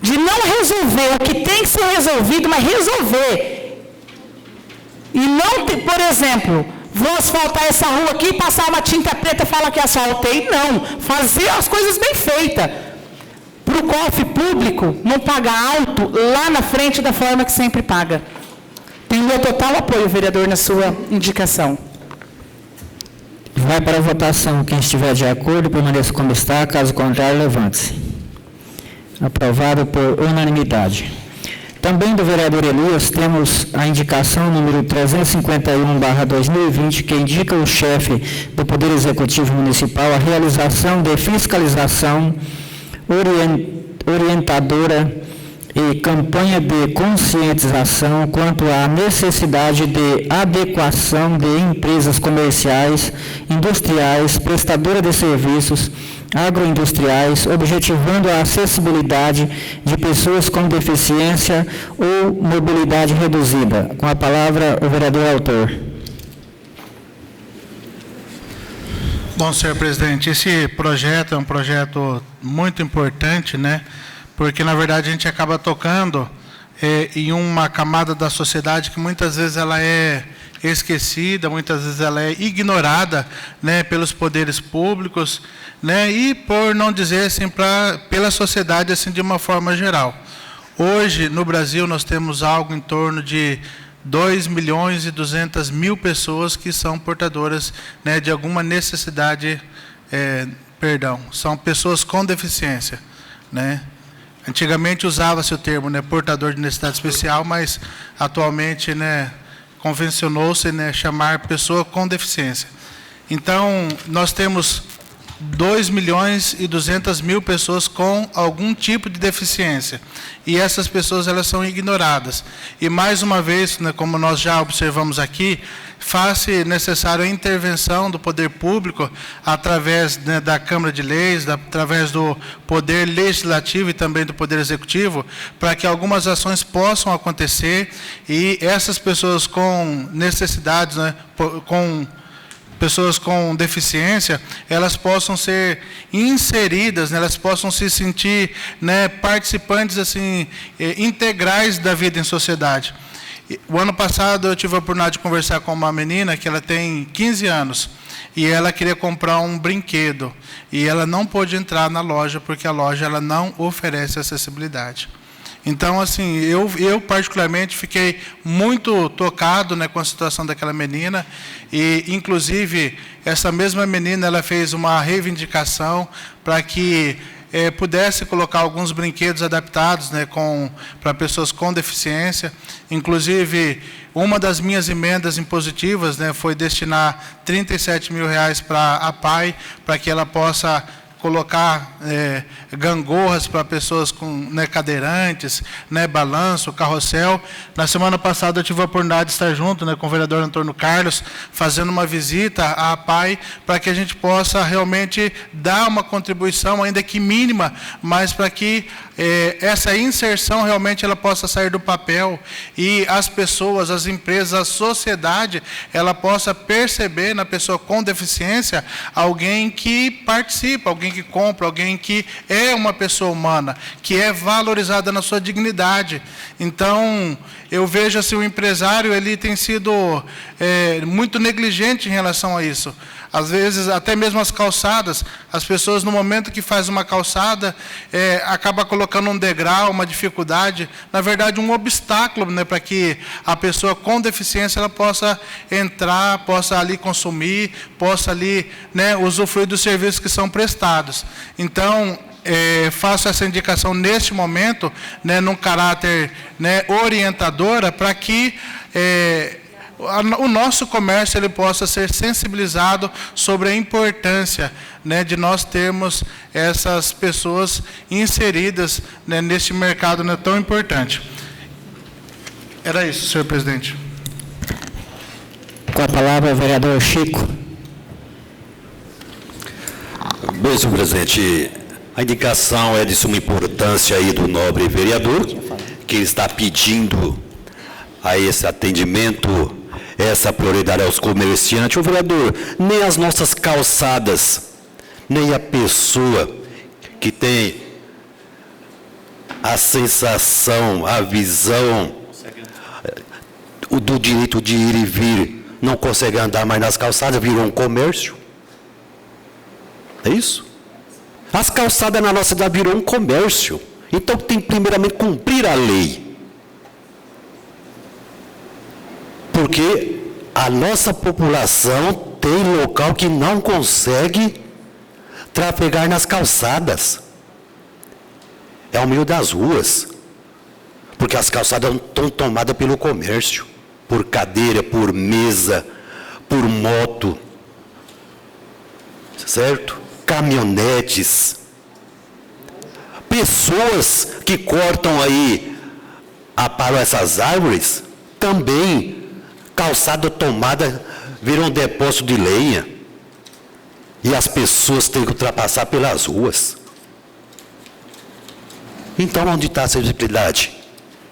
de não resolver o que tem que ser resolvido, mas resolver. E não, por exemplo, vou asfaltar essa rua aqui, passar uma tinta preta e falar que asfaltei. Não, fazer as coisas bem feitas. Para o cofre público não pagar alto lá na frente da forma que sempre paga. Tem o meu total apoio, vereador, na sua indicação. Vai para a votação. Quem estiver de acordo, permaneça como está. Caso contrário, levante-se. Aprovado por unanimidade. Também do vereador Elias, temos a indicação número 351/2020, que indica o chefe do Poder Executivo Municipal a realização de fiscalização orientadora e campanha de conscientização quanto à necessidade de adequação de empresas comerciais, industriais, prestadoras de serviços agroindustriais, objetivando a acessibilidade de pessoas com deficiência ou mobilidade reduzida. Com a palavra, o vereador autor. Bom, senhor presidente, esse projeto é um projeto muito importante, né? Porque, na verdade, a gente acaba tocando em uma camada da sociedade que muitas vezes ela é esquecida, muitas vezes ela é ignorada, né, pelos poderes públicos, né, e por não dizer assim, pela sociedade assim, de uma forma geral. Hoje, no Brasil, nós temos algo em torno de 2.200.000 pessoas que são portadoras, né, de alguma necessidade, são pessoas com deficiência, né. Antigamente usava-se o termo, né, portador de necessidade especial, mas atualmente, né, convencionou-se, né, chamar pessoa com deficiência. Então, nós temos 2.200.000 pessoas com algum tipo de deficiência. E essas pessoas, elas são ignoradas. E, mais uma vez, né, como nós já observamos aqui, faz-se necessária a intervenção do poder público através, né, da Câmara de Leis, através do Poder Legislativo e também do Poder Executivo, para que algumas ações possam acontecer e essas pessoas com necessidades, né, pessoas com deficiência, elas possam ser inseridas, né, elas possam se sentir, né, participantes assim, integrais da vida em sociedade. O ano passado eu tive a oportunidade de conversar com uma menina que ela tem 15 anos e ela queria comprar um brinquedo e ela não pôde entrar na loja porque a loja ela não oferece acessibilidade. Então, assim, eu particularmente fiquei muito tocado, né, com a situação daquela menina e, inclusive, essa mesma menina ela fez uma reivindicação para que pudesse colocar alguns brinquedos adaptados, né, para pessoas com deficiência. Inclusive, uma das minhas emendas impositivas, né, foi destinar R$37 mil para a PAI, para que ela possa colocar gangorras para pessoas com, né, cadeirantes, né, balanço, carrossel. Na semana passada eu tive a oportunidade de estar junto, né, com o vereador Antônio Carlos, fazendo uma visita à PAI, para que a gente possa realmente dar uma contribuição, ainda que mínima, mas para que essa inserção realmente ela possa sair do papel e as pessoas, as empresas, a sociedade, ela possa perceber na pessoa com deficiência alguém que participa, alguém que compra, alguém que é uma pessoa humana, que é valorizada na sua dignidade. Então, eu vejo assim, o empresário ele tem sido muito negligente em relação a isso. Às vezes, até mesmo as calçadas, as pessoas, no momento que faz uma calçada, acaba colocando um degrau, uma dificuldade, na verdade, um obstáculo, né, para que a pessoa com deficiência ela possa entrar, possa ali consumir, possa ali, né, usufruir dos serviços que são prestados. Então, faço essa indicação neste momento, né, num caráter, né, orientadora, para que o nosso comércio ele possa ser sensibilizado sobre a importância, né, de nós termos essas pessoas inseridas, né, neste mercado, né, tão importante. Era isso, senhor presidente. Com a palavra, o vereador Chico. Bem, senhor presidente, a indicação é de suma importância aí do nobre vereador, que está pedindo a esse atendimento, essa prioridade aos comerciantes. O vereador, nem as nossas calçadas, nem a pessoa que tem a sensação, a visão do direito de ir e vir, não consegue andar mais nas calçadas, virou um comércio. É isso? As calçadas na nossa cidade virou um comércio. Então tem primeiramente cumprir a lei. Porque a nossa população tem local que não consegue trafegar nas calçadas. É ao meio das ruas. Porque as calçadas estão tomadas pelo comércio. Por cadeira, por mesa, por moto. Certo? Caminhonetes. Pessoas que cortam aí, aparam essas árvores, também calçada tomada vira um depósito de lenha. E as pessoas têm que ultrapassar pelas ruas. Então, onde está a sensibilidade?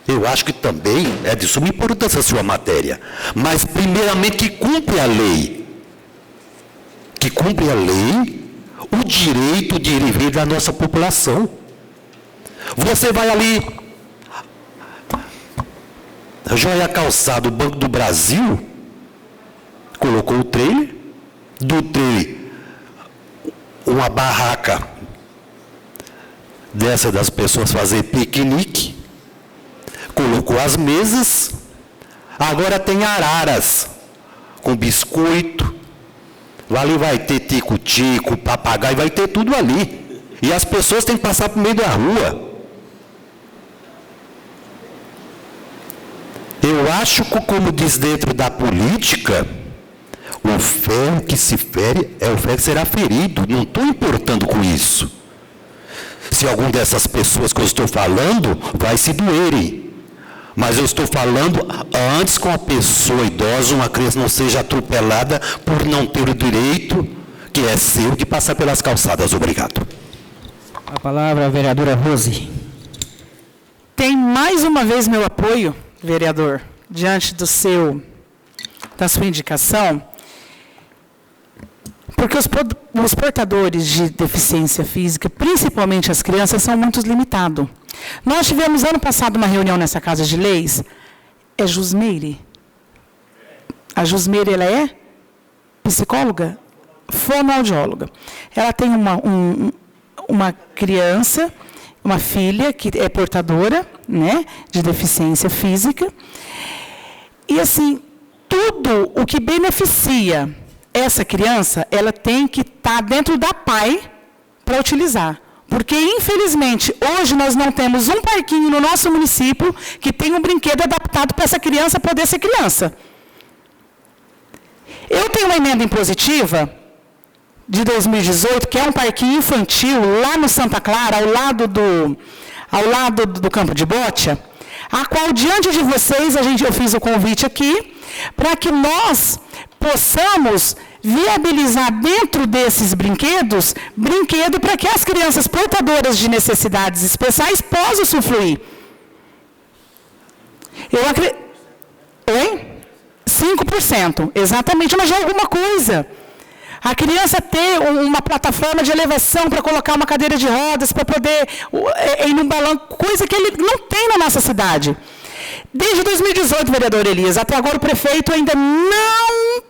Eu acho que também é de suma importância a sua matéria. Mas, primeiramente, que cumpre a lei. Que cumpre a lei o direito de ir e vir da nossa população. Você vai ali, Joia Calçado, Banco do Brasil, colocou o trailer, do trailer, uma barraca dessa das pessoas fazer piquenique, colocou as mesas, agora tem araras, com biscoito, ali vai ter tico-tico, papagaio, vai ter tudo ali. E as pessoas têm que passar por meio da rua. Eu acho que, como diz dentro da política, o ferro que se fere é o ferro que será ferido. Não estou importando com isso. Se alguma dessas pessoas que eu estou falando vai se doerem. Mas eu estou falando antes com a pessoa idosa, uma criança não seja atropelada por não ter o direito, que é seu, de passar pelas calçadas. Obrigado. A palavra, a vereadora Rose. Tem mais uma vez meu apoio, vereador, diante da sua indicação, porque os portadores de deficiência física, principalmente as crianças, são muito limitados. Nós tivemos ano passado uma reunião nessa Casa de Leis, é Jusmeire? A Jusmeire, ela é psicóloga? Fonoaudióloga. Ela tem uma criança, uma filha que é portadora, né, de deficiência física. E, assim, tudo o que beneficia essa criança, ela tem que estar dentro da PAI para utilizar. Porque, infelizmente, hoje nós não temos um parquinho no nosso município que tenha um brinquedo adaptado para essa criança poder ser criança. Eu tenho uma emenda impositiva de 2018, que é um parquinho infantil lá no Santa Clara, ao lado do campo de bote, a qual, diante de vocês, eu fiz o convite aqui, para que nós possamos viabilizar dentro desses brinquedos, brinquedo para que as crianças portadoras de necessidades especiais possam usufruir. Eu acredito... Oi? 5%, exatamente, mas já é alguma coisa. A criança ter uma plataforma de elevação para colocar uma cadeira de rodas, para poder ir num balão, coisa que ele não tem na nossa cidade. Desde 2018, vereador Elias, até agora o prefeito ainda não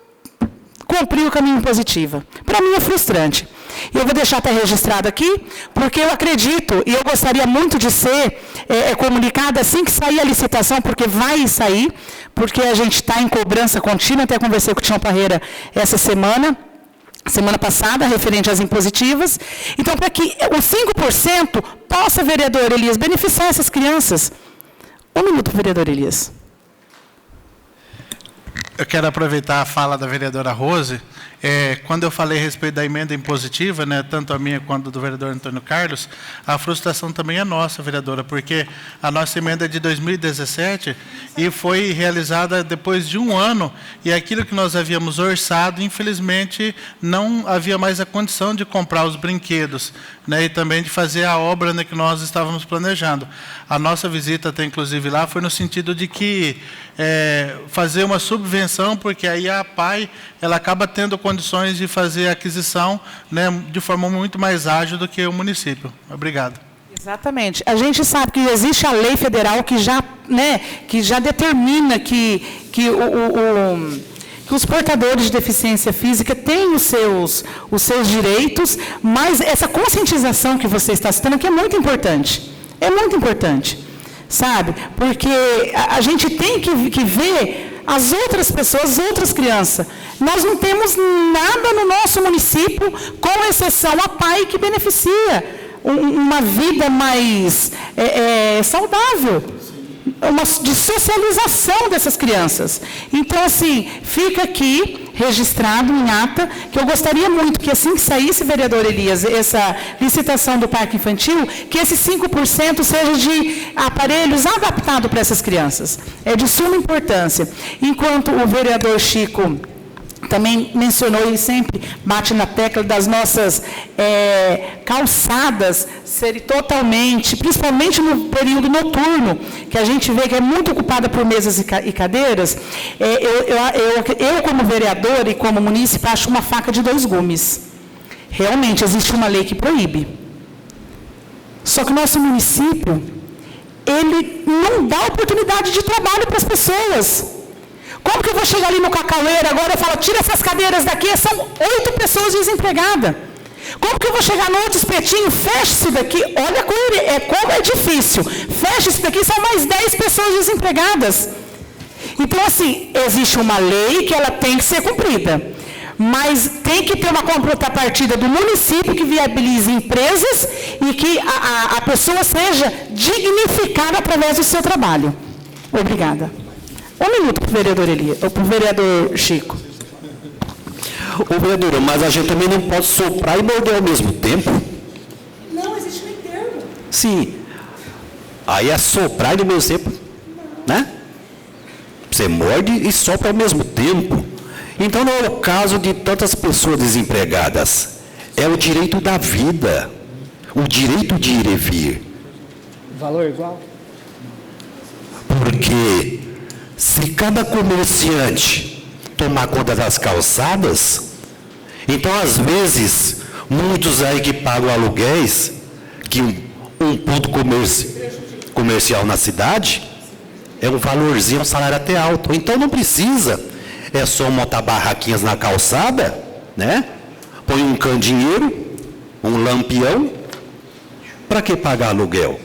cumprir o caminho positivo. Para mim é frustrante. E eu vou deixar até registrado aqui, porque eu acredito, e eu gostaria muito de ser comunicada assim que sair a licitação, porque vai sair, porque a gente está em cobrança contínua, até conversei com o Tião Parreira essa semana passada, referente às impositivas. Então, para que os 5% possa, vereador Elias, beneficiar essas crianças. 1 minuto, vereador Elias. Eu quero aproveitar a fala da vereadora Rose. Quando eu falei a respeito da emenda impositiva, né, tanto a minha quanto do vereador Antônio Carlos, a frustração também é nossa, vereadora, porque a nossa emenda é de 2017 e foi realizada depois de 1 ano, e aquilo que nós havíamos orçado, infelizmente, não havia mais a condição de comprar os brinquedos, né, e também de fazer a obra, né, que nós estávamos planejando. A nossa visita, até inclusive lá, foi no sentido de que fazer uma subvenção, porque aí a PAI ela acaba tendo condições de fazer a aquisição, né, de forma muito mais ágil do que o município. Obrigado. Exatamente. A gente sabe que existe a lei federal que já determina que os portadores de deficiência física têm os seus direitos, mas essa conscientização que você está citando aqui é muito importante. É muito importante, sabe? Porque a gente tem que ver as outras pessoas, as outras crianças. Nós não temos nada no nosso município, com exceção a PAI, que beneficia uma vida mais saudável, de socialização dessas crianças. Então, assim, fica aqui registrado em ata, que eu gostaria muito que, assim que saísse, vereador Elias, essa licitação do parque infantil, que esse 5% seja de aparelhos adaptados para essas crianças. É de suma importância. Enquanto o vereador Chico também mencionou e sempre bate na tecla das nossas calçadas serem totalmente, principalmente no período noturno, que a gente vê que é muito ocupada por mesas e cadeiras, eu como vereador e como munícipe acho uma faca de 2 gumes. Realmente existe uma lei que proíbe. Só que o nosso município, ele não dá oportunidade de trabalho para as pessoas. Como que eu vou chegar ali no Cacaueira agora e falo, tira essas cadeiras daqui, são 8 pessoas desempregadas. Como que eu vou chegar no outro espetinho, fecha isso daqui, olha como é difícil, fecha isso daqui, são mais 10 pessoas desempregadas. Então, assim, existe uma lei que ela tem que ser cumprida, mas tem que ter uma contrapartida do município que viabilize empresas e que a pessoa seja dignificada através do seu trabalho. Obrigada. 1 minuto para o vereador Elias, ou para o vereador Chico. Ô, vereadora, mas a gente também não pode soprar e morder ao mesmo tempo. Não, existe meio termo. Sim. Aí é soprar e ao mesmo tempo, né? Você morde e sopra ao mesmo tempo. Então não é o caso de tantas pessoas desempregadas. É o direito da vida. O direito de ir e vir. Valor igual? Porque se cada comerciante tomar conta das calçadas, então às vezes muitos aí que pagam aluguéis, que um ponto comercial na cidade é um valorzinho, um salário até alto. Então não precisa, é só montar barraquinhas na calçada, né? Põe um candinheiro, um lampião, para que pagar aluguel?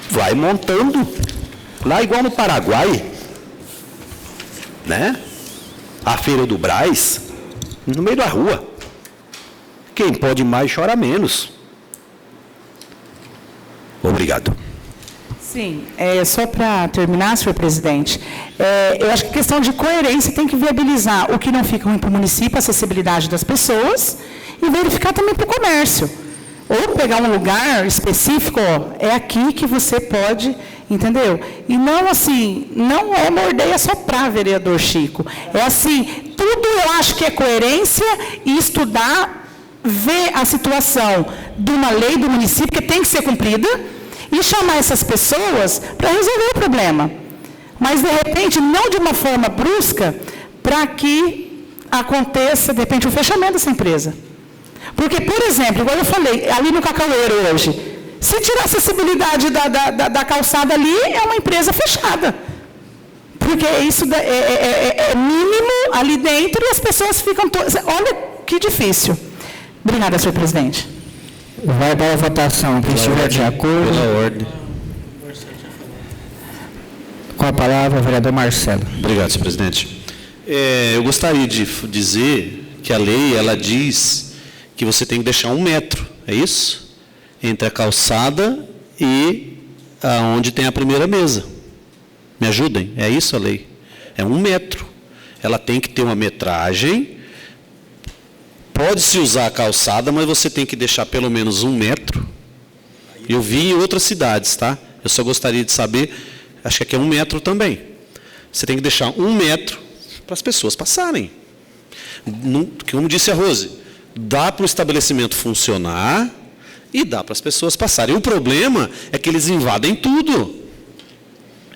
Vai montando, lá igual no Paraguai, né? A Feira do Brás, no meio da rua. Quem pode mais chora menos. Obrigado. Sim, só para terminar, senhor presidente, eu acho que a questão de coerência tem que viabilizar o que não fica ruim para o município, a acessibilidade das pessoas, e verificar também para o comércio. Ou pegar um lugar específico, é aqui que você pode, entendeu? E não assim, não é morder e assoprar, vereador Chico. É assim, tudo eu acho que é coerência e estudar, ver a situação de uma lei do município que tem que ser cumprida e chamar essas pessoas para resolver o problema. Mas, de repente, não de uma forma brusca, para que aconteça, de repente, o fechamento dessa empresa. Porque, por exemplo, igual eu falei, ali no Cacaueiro hoje, se tirar a acessibilidade da calçada ali, é uma empresa fechada. Por porque isso é mínimo ali dentro e as pessoas ficam todas... Olha que difícil. Obrigada, senhor presidente. Vai para a votação. Quem estiver de acordo... Pela ordem. Com a palavra, o vereador Marcelo. Obrigado, senhor presidente. Eu gostaria de dizer que a lei, ela diz que você tem que deixar 1 metro, é isso? Entre a calçada e onde tem a primeira mesa. Me ajudem? É isso a lei? É 1 metro. Ela tem que ter uma metragem. Pode-se usar a calçada, mas você tem que deixar pelo menos 1 metro. Eu vi em outras cidades, tá? Eu só gostaria de saber, acho que aqui é 1 metro também. Você tem que deixar 1 metro para as pessoas passarem. Como disse a Rose, dá para o estabelecimento funcionar e dá para as pessoas passarem. O problema é que eles invadem tudo.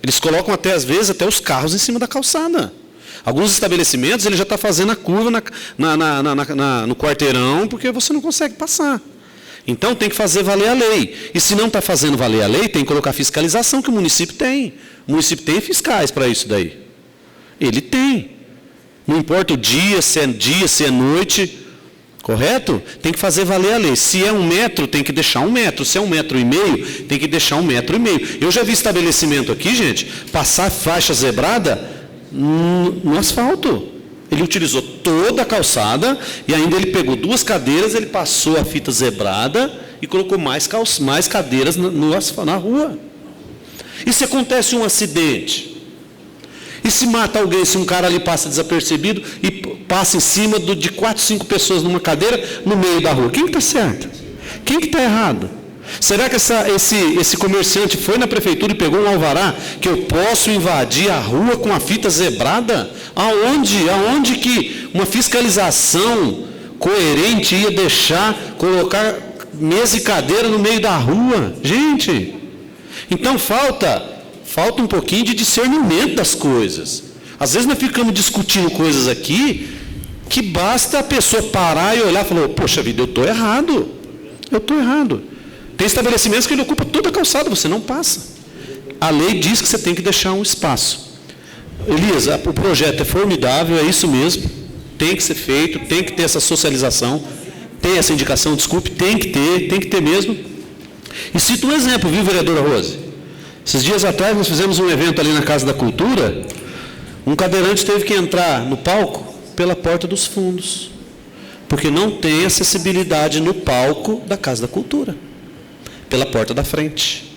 Eles colocam às vezes até os carros em cima da calçada. Alguns estabelecimentos, ele já está fazendo a curva no quarteirão, porque você não consegue passar. Então, tem que fazer valer a lei. E se não está fazendo valer a lei, tem que colocar fiscalização, que o município tem. O município tem fiscais para isso daí. Ele tem. Não importa o dia, se é noite, correto? Tem que fazer valer a lei. Se é 1 metro, tem que deixar 1 metro. Se é 1,5 metro, tem que deixar 1,5 metro. Eu já vi estabelecimento aqui, gente, passar faixa zebrada no asfalto. Ele utilizou toda a calçada e ainda ele pegou 2 cadeiras, ele passou a fita zebrada e colocou mais cadeiras na rua. E se acontece um acidente? E se mata alguém, se um cara ali passa desapercebido e passa em cima de 4, 5 pessoas numa cadeira no meio da rua? Quem está certo? Quem que está errado? Será que esse comerciante foi na prefeitura e pegou um alvará que eu posso invadir a rua com a fita zebrada? Aonde que uma fiscalização coerente ia colocar mesa e cadeira no meio da rua? Gente, então falta um pouquinho de discernimento das coisas. Às vezes nós ficamos discutindo coisas aqui que basta a pessoa parar e olhar e falar, poxa vida, eu estou errado. Tem estabelecimentos que ele ocupa toda a calçada, você não passa. A lei diz que você tem que deixar um espaço. Elisa, o projeto é formidável, é isso mesmo. Tem que ser feito, tem que ter essa socialização, tem essa indicação, desculpe, tem que ter mesmo. E cito um exemplo, viu, vereadora Rose? Esses dias atrás nós fizemos um evento ali na Casa da Cultura, um cadeirante teve que entrar no palco pela porta dos fundos, porque não tem acessibilidade no palco da Casa da Cultura, pela porta da frente.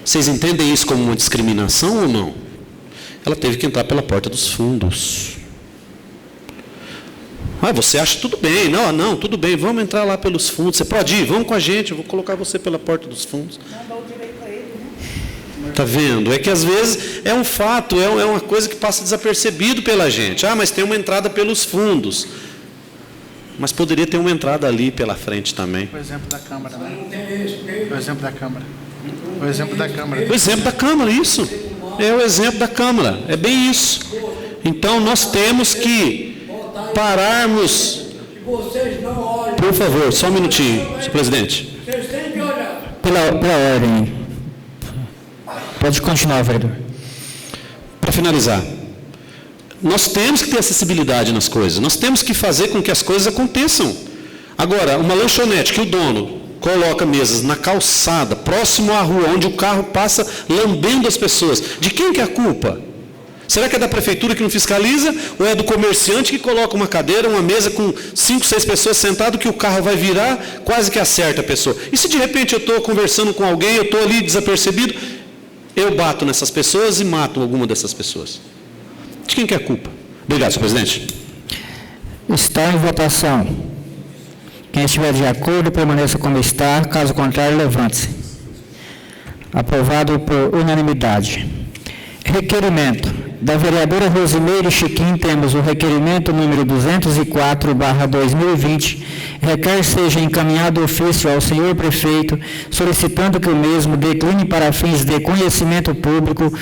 Vocês entendem isso como uma discriminação ou não? Ela teve que entrar pela porta dos fundos. Você acha tudo bem? Não, tudo bem, vamos entrar lá pelos fundos. Você pode ir, vamos com a gente, eu vou colocar você pela porta dos fundos. Está vendo? É que às vezes é um fato, é uma coisa que passa desapercebido pela gente. Mas tem uma entrada pelos fundos. Mas poderia ter uma entrada ali pela frente também. O exemplo da Câmara, né? O exemplo da Câmara. O exemplo da Câmara. O exemplo da Câmara, isso. É o exemplo da Câmara. É bem isso. Então nós temos que pararmos. Por favor, só um minutinho, senhor presidente. Pela ordem. Pode continuar, vereador. Para finalizar, nós temos que ter acessibilidade nas coisas, nós temos que fazer com que as coisas aconteçam. Agora, uma lanchonete que o dono coloca mesas na calçada, próximo à rua, onde o carro passa lambendo as pessoas, de quem que é a culpa? Será que é da prefeitura que não fiscaliza, ou é do comerciante que coloca uma cadeira, uma mesa com 5, 6 pessoas sentadas, que o carro vai virar, quase que acerta a pessoa? E se de repente eu estou conversando com alguém, eu estou ali desapercebido, eu bato nessas pessoas e mato alguma dessas pessoas? De quem que é a culpa? Obrigado, senhor presidente. Está em votação. Quem estiver de acordo, permaneça como está. Caso contrário, levante-se. Aprovado por unanimidade. Requerimento. Da vereadora Rosimeire Chiquim, temos o requerimento número 204/2020, requer seja encaminhado ofício ao senhor prefeito, solicitando que o mesmo decline para fins de conhecimento público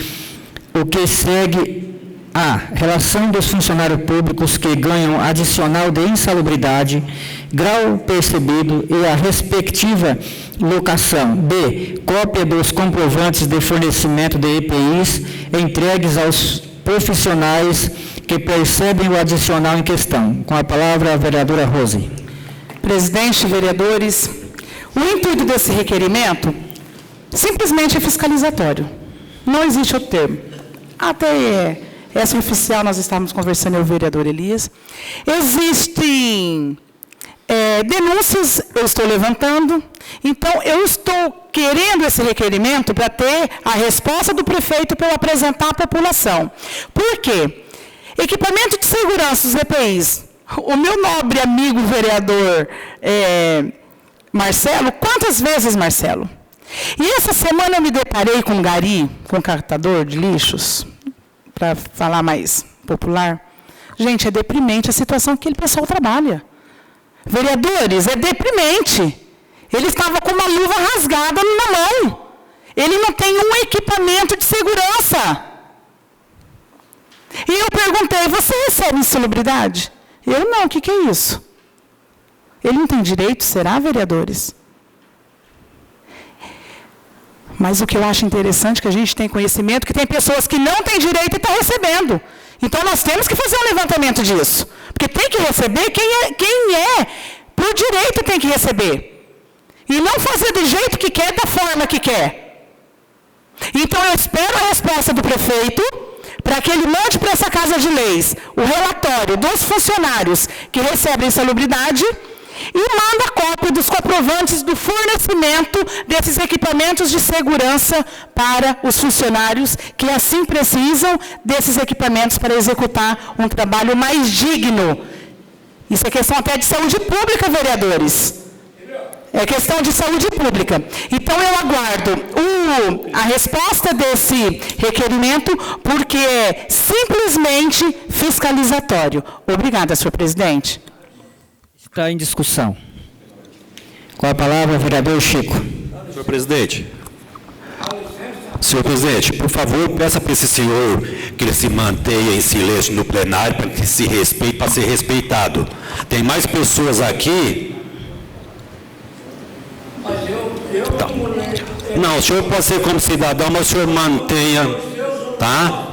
o que segue A. Relação dos funcionários públicos que ganham adicional de insalubridade, grau percebido e a respectiva locação. B. Cópia dos comprovantes de fornecimento de EPIs entregues aos profissionais que percebem o adicional em questão. Com a palavra, a vereadora Rose. Presidente, vereadores, o intuito desse requerimento simplesmente é fiscalizatório. Não existe outro termo. Até essa oficial nós estávamos conversando, eu e o vereador Elias. Existem denúncias, eu estou levantando, então eu estou querendo esse requerimento para ter a resposta do prefeito para eu apresentar à população. Por quê? Equipamento de segurança dos EPIs. O meu nobre amigo vereador Marcelo, quantas vezes, Marcelo? E essa semana eu me deparei com um gari, com um catador de lixos, para falar mais popular. Gente, é deprimente a situação que aquele pessoal trabalha. Vereadores, é deprimente. Ele estava com uma luva rasgada na mão. Ele não tem um equipamento de segurança. E eu perguntei, você recebe insalubridade? Eu não, o que é isso? Ele não tem direito, será, vereadores? Mas o que eu acho interessante é que a gente tem conhecimento que tem pessoas que não têm direito e estão recebendo. Então nós temos que fazer um levantamento disso. Porque tem que receber quem é por direito tem que receber. E não fazer do jeito que quer, da forma que quer. Então eu espero a resposta do prefeito para que ele mande para essa Casa de Leis o relatório dos funcionários que recebem insalubridade e manda a cópia dos comprovantes do fornecimento desses equipamentos de segurança para os funcionários que assim precisam desses equipamentos para executar um trabalho mais digno. Isso é questão até de saúde pública, vereadores. É questão de saúde pública. Então, eu aguardo a resposta desse requerimento, porque é simplesmente fiscalizatório. Obrigada, senhor presidente. Está em discussão. Com a palavra, o vereador Chico. Senhor presidente. Senhor presidente, por favor, peça para esse senhor que ele se mantenha em silêncio no plenário para que se respeite, para ser respeitado. Tem mais pessoas aqui. Não, o senhor pode ser como cidadão, mas o senhor mantenha, tá?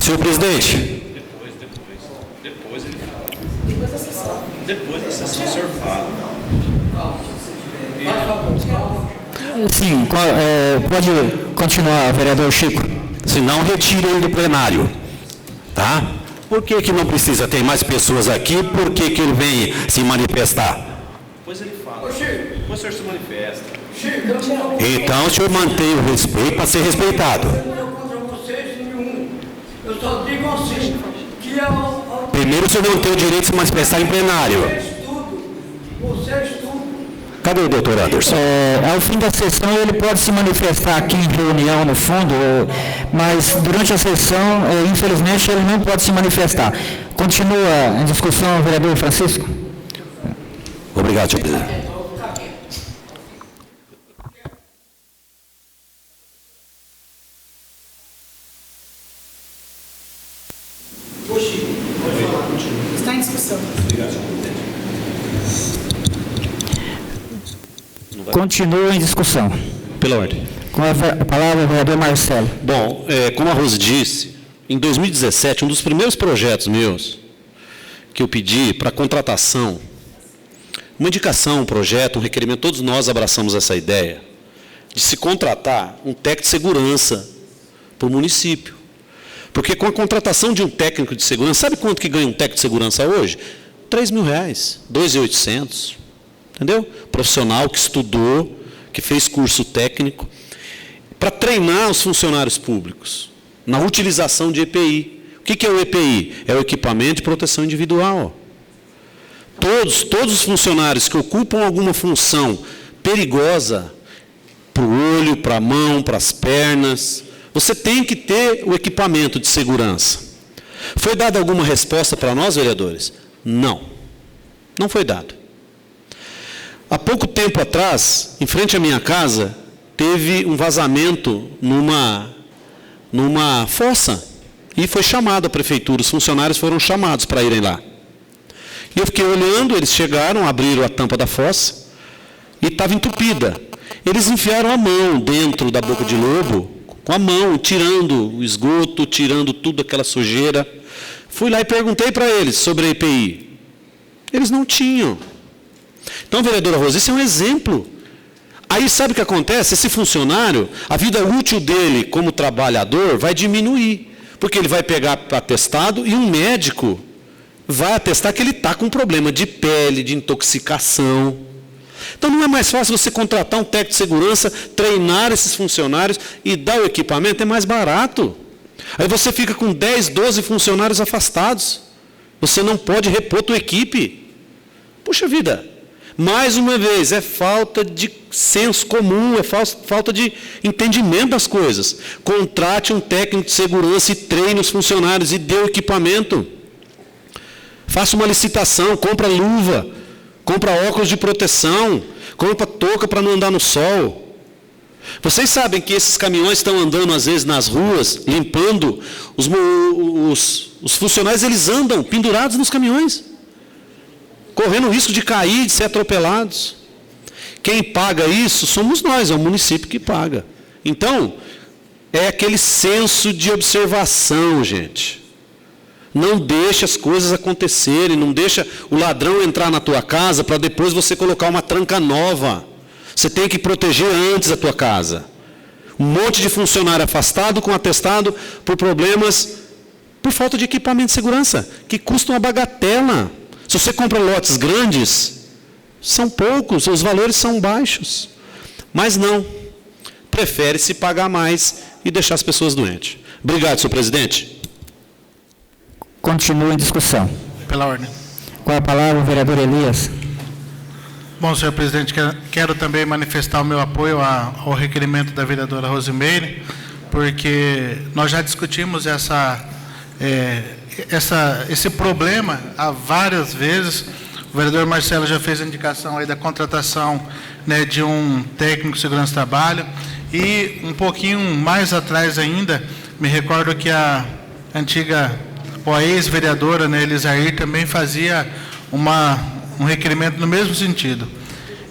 Senhor presidente. Depois da sessão, o senhor fala. Sim, pode continuar, vereador Chico. Se não, retire ele do plenário, tá? Por que não precisa? Tem mais pessoas aqui, por que ele vem se manifestar? Depois ele fala. Depois o senhor se manifesta. Então, o senhor mantém o respeito para ser respeitado. Eu só digo assim, que primeiro, o senhor não tem o direito de se manifestar em plenário. Você estuda. Cadê o doutor Anderson? Ao fim da sessão, ele pode se manifestar aqui em reunião, no fundo, mas durante a sessão, infelizmente, ele não pode se manifestar. Continua em discussão o vereador Francisco. Obrigado, senhor presidente. Está em discussão. Continua em discussão. Pela ordem. Com a palavra, o vereador Marcelo. Bom, como a Rose disse, em 2017, um dos primeiros projetos meus que eu pedi para contratação, uma indicação, um projeto, um requerimento, todos nós abraçamos essa ideia, de se contratar um técnico de segurança para o município. Porque com a contratação de um técnico de segurança, sabe quanto que ganha um técnico de segurança hoje? R$3.000, R$2.800. Entendeu? Profissional que estudou, que fez curso técnico, para treinar os funcionários públicos na utilização de EPI. O que é o EPI? É o equipamento de proteção individual. Todos os funcionários que ocupam alguma função perigosa para o olho, para a mão, para as pernas, você tem que ter o equipamento de segurança. Foi dada alguma resposta para nós, vereadores? Não. Não foi dado. Há pouco tempo atrás, em frente à minha casa, teve um vazamento numa fossa E foi chamado a prefeitura, os funcionários foram chamados para irem lá. E eu fiquei olhando, eles chegaram, abriram a tampa da fossa e estava entupida. Eles enfiaram a mão dentro da boca de lobo, com a mão, tirando o esgoto, tirando tudo aquela sujeira. Fui lá e perguntei para eles sobre a EPI. Eles não tinham. Então, vereadora Rosa, isso é um exemplo. Aí sabe o que acontece? Esse funcionário, a vida útil dele como trabalhador vai diminuir. Porque ele vai pegar atestado e um médico vai atestar que ele está com problema de pele, de intoxicação. Então não é mais fácil você contratar um técnico de segurança, treinar esses funcionários e dar o equipamento, é mais barato. Aí você fica com 10, 12 funcionários afastados. Você não pode repor tua equipe. Puxa vida, mais uma vez, é falta de senso comum, é falta de entendimento das coisas. Contrate um técnico de segurança e treine os funcionários e dê o equipamento. Faça uma licitação, compra luva, compra óculos de proteção, compra touca para não andar no sol. Vocês sabem que esses caminhões estão andando, às vezes, nas ruas, limpando, os funcionários eles andam pendurados nos caminhões, correndo o risco de cair, de ser atropelados. Quem paga isso somos nós, é o município que paga. Então, é aquele senso de observação, gente. Não deixa as coisas acontecerem, não deixa o ladrão entrar na tua casa para depois você colocar uma tranca nova. Você tem que proteger antes a tua casa. Um monte de funcionário afastado com atestado por problemas, por falta de equipamento de segurança, que custam uma bagatela. Se você compra lotes grandes, são poucos, os valores são baixos. Mas não, prefere-se pagar mais e deixar as pessoas doentes. Obrigado, senhor presidente. Continua em discussão. Pela ordem. Com a palavra o vereador Elias. Bom, senhor presidente, quero também manifestar o meu apoio ao requerimento da vereadora Rosimeire, porque nós já discutimos esse problema há várias vezes. O vereador Marcelo já fez a indicação aí da contratação, né, de um técnico de segurança do trabalho, e um pouquinho mais atrás ainda, me recordo que a antiga, ou a ex-vereadora, né, Elisair, também fazia um requerimento no mesmo sentido.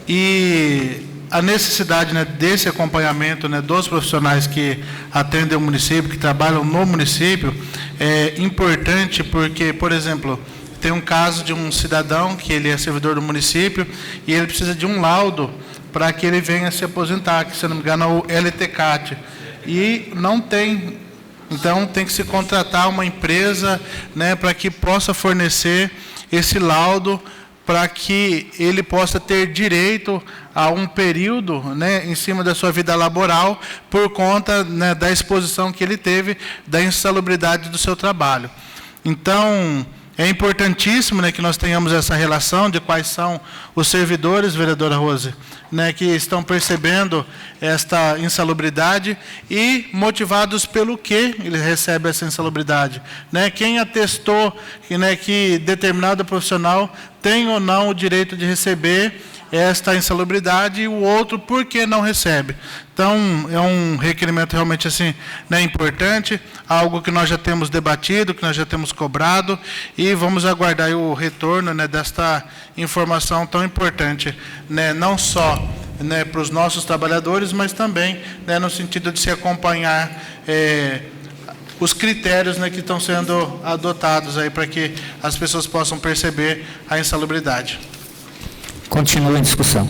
E a necessidade, né, desse acompanhamento, né, dos profissionais que atendem o município, que trabalham no município, é importante porque, por exemplo, tem um caso de um cidadão que ele é servidor do município e ele precisa de um laudo para que ele venha se aposentar, que, se não me engano, é o LTCAT. E não tem. Então, tem que se contratar uma empresa, né, para que possa fornecer esse laudo, para que ele possa ter direito a um período, né, em cima da sua vida laboral, por conta, né, da exposição que ele teve, da insalubridade do seu trabalho. Então, é importantíssimo, né, que nós tenhamos essa relação de quais são os servidores, vereadora Rose, né, que estão percebendo esta insalubridade e motivados pelo que ele recebe essa insalubridade, né? Quem atestou que determinado profissional tem ou não o direito de receber esta insalubridade e o outro por que não recebe. Então, é um requerimento realmente assim, né, importante, algo que nós já temos debatido, que nós já temos cobrado, e vamos aguardar aí o retorno, né, desta informação tão importante, né, não só, né, para os nossos trabalhadores, mas também, né, no sentido de se acompanhar os critérios, né, que estão sendo adotados aí para que as pessoas possam perceber a insalubridade. Continua em discussão.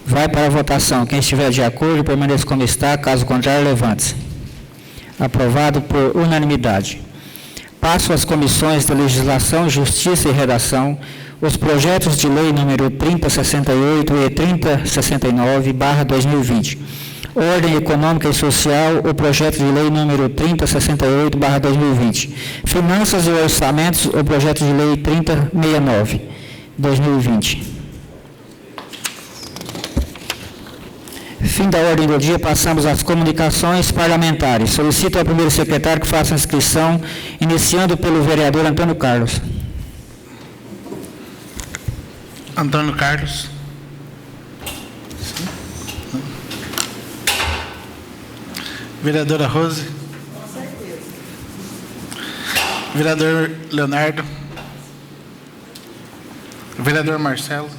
Vai para a votação. Quem estiver de acordo, permaneça como está. Caso contrário, levante-se. Aprovado por unanimidade. Passo às comissões de Legislação, Justiça e Redação os projetos de lei número 3068 e 3069/2020. Ordem Econômica e Social, o projeto de lei número 3068/2020. Finanças e Orçamentos, o projeto de lei 3069/2020. Fim da ordem do dia, passamos às comunicações parlamentares. Solicito ao primeiro secretário que faça a inscrição, iniciando pelo vereador Antônio Carlos. Antônio Carlos. Vereadora Rose. Com certeza. Vereador Leonardo. Vereador Marcelo.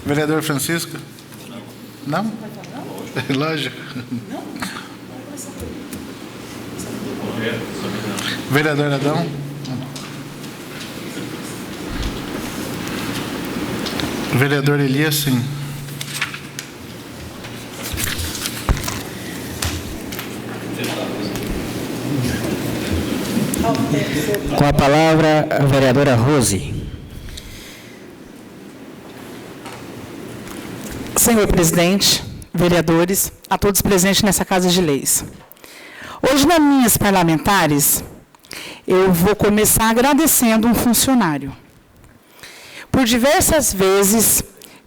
Vereador Francisco. Não? Lógico. Vereador Adão. Vereador Elias, sim. Com a palavra, a vereadora Rose. Senhor presidente, vereadores, a todos presentes nessa Casa de Leis. Hoje, nas minhas parlamentares, eu vou começar agradecendo um funcionário. Por diversas vezes,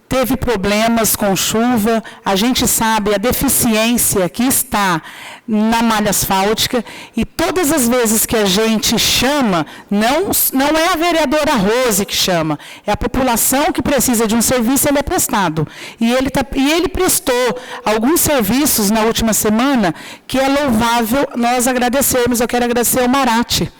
teve problemas com chuva, a gente sabe a deficiência que está na malha asfáltica, e todas as vezes que a gente chama, não é a vereadora Rose que chama, é a população que precisa de um serviço, ele é prestado. E ele prestou alguns serviços na última semana, que é louvável nós agradecermos. Eu quero agradecer ao Marati,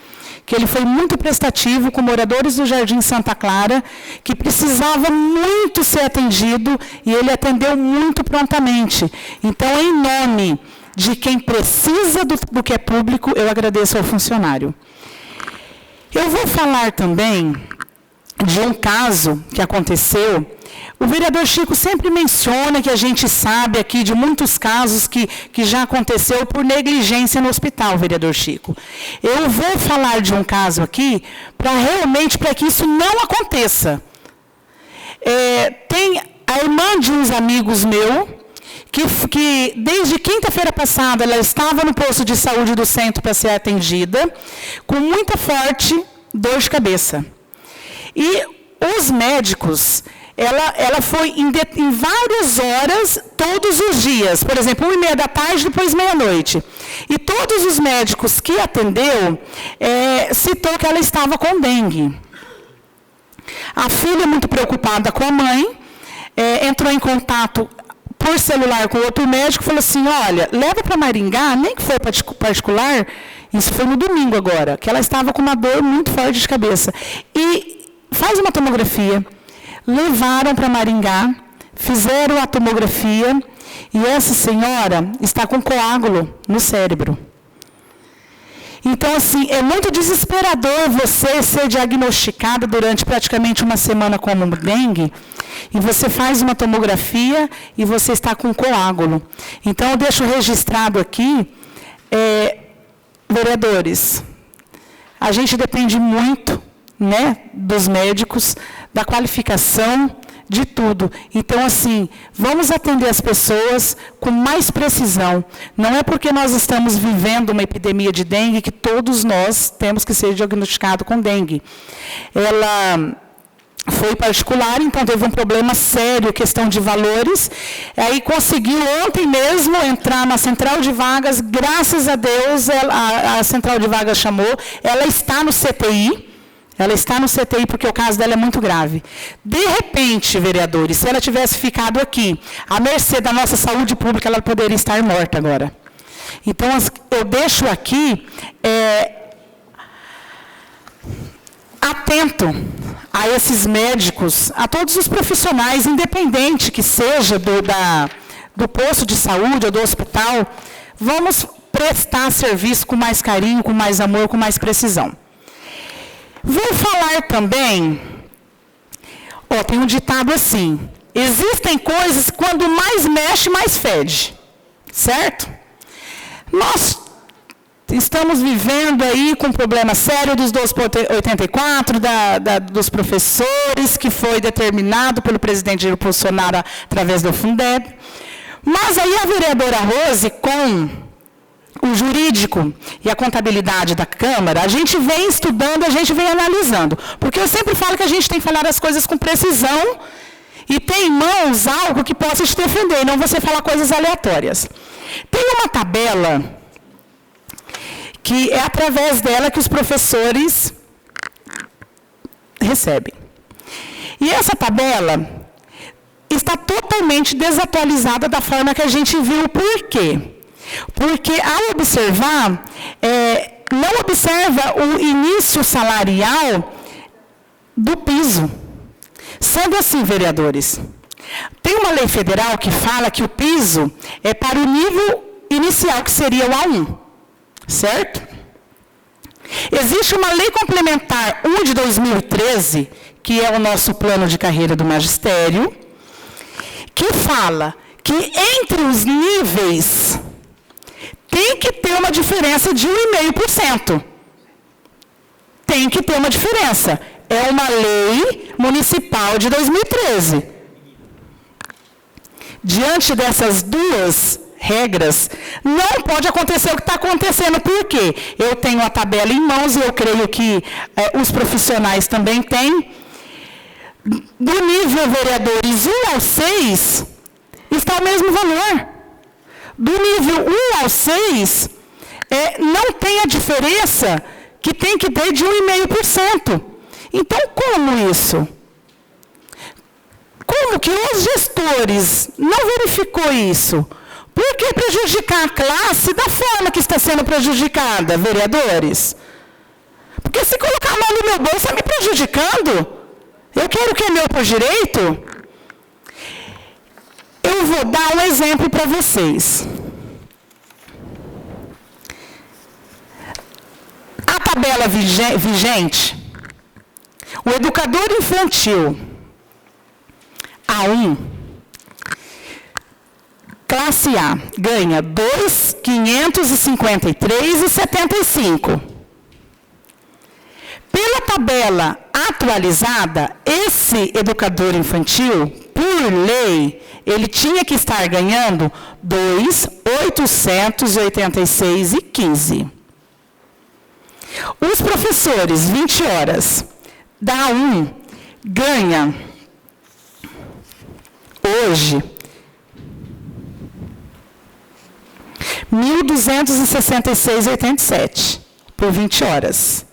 que ele foi muito prestativo com moradores do Jardim Santa Clara, que precisava muito ser atendido, e ele atendeu muito prontamente. Então, em nome de quem precisa do que é público, eu agradeço ao funcionário. Eu vou falar também de um caso que aconteceu. O vereador Chico sempre menciona que a gente sabe aqui de muitos casos que já aconteceu por negligência no hospital, vereador Chico. Eu vou falar de um caso aqui para que isso não aconteça. Tem a irmã de uns amigos meus, que desde quinta-feira passada ela estava no posto de saúde do centro para ser atendida, com muita forte dor de cabeça. E os médicos, ela foi em várias horas, todos os dias, por exemplo, 1h30 da tarde, depois meia-noite. E todos os médicos que atendeu, citou que ela estava com dengue. A filha, muito preocupada com a mãe, entrou em contato por celular com outro médico, falou assim, olha, leva para Maringá, nem que for particular, isso foi no domingo agora, que ela estava com uma dor muito forte de cabeça. E faz uma tomografia. Levaram para Maringá, fizeram a tomografia, e essa senhora está com coágulo no cérebro. Então, assim, é muito desesperador você ser diagnosticada durante praticamente uma semana como dengue, e você faz uma tomografia e você está com coágulo. Então, eu deixo registrado aqui, vereadores, a gente depende muito, né, dos médicos, da qualificação, de tudo. Então, assim, vamos atender as pessoas com mais precisão. Não é porque nós estamos vivendo uma epidemia de dengue que todos nós temos que ser diagnosticados com dengue. Ela foi particular, então teve um problema sério, questão de valores. Aí conseguiu ontem mesmo entrar na central de vagas, graças a Deus, a central de vagas chamou, ela está no CTI. Ela está no CTI porque o caso dela é muito grave. De repente, vereadores, se ela tivesse ficado aqui, à mercê da nossa saúde pública, ela poderia estar morta agora. Então, eu deixo aqui atento a esses médicos, a todos os profissionais, independente que seja do posto de saúde ou do hospital, vamos prestar serviço com mais carinho, com mais amor, com mais precisão. Vou falar também, tem um ditado assim, existem coisas que quando mais mexe, mais fede, certo? Nós estamos vivendo aí com um problema sério dos 12.84, dos professores, que foi determinado pelo presidente Jair Bolsonaro através do Fundeb. Mas aí a vereadora Rose, com o jurídico e a contabilidade da Câmara, a gente vem estudando, a gente vem analisando. Porque eu sempre falo que a gente tem que falar as coisas com precisão e ter em mãos algo que possa te defender, e não você falar coisas aleatórias. Tem uma tabela que é através dela que os professores recebem. E essa tabela está totalmente desatualizada da forma que a gente viu. Por quê? Porque, ao observar, não observa o início salarial do piso. Sendo assim, vereadores, tem uma lei federal que fala que o piso é para o nível inicial, que seria o A1, certo? Existe uma lei complementar 1 de 2013, que é o nosso plano de carreira do magistério, que fala que entre os níveis tem que ter uma diferença de 1,5%. Tem que ter uma diferença. É uma lei municipal de 2013. Diante dessas duas regras, não pode acontecer o que está acontecendo. Por quê? Eu tenho a tabela em mãos e eu creio que os profissionais também têm. Do nível vereadores 1 ao 6, está o mesmo valor. Do nível 1 ao 6, não tem a diferença que tem que ter de 1,5%. Então, como isso? Como que os gestores não verificou isso? Por que prejudicar a classe da forma que está sendo prejudicada, vereadores? Porque se colocar a mão no meu bolso, está me prejudicando. Eu quero o que é meu por direito. Eu vou dar um exemplo para vocês. A tabela vigente, o educador infantil A1, classe A, ganha R$ 2.553,75. Pela tabela atualizada, esse educador infantil, por lei, ele tinha que estar ganhando R$ 2.886,15. Os professores, 20 horas, da A1, ganha hoje R$ 1.266,87 por 20 horas.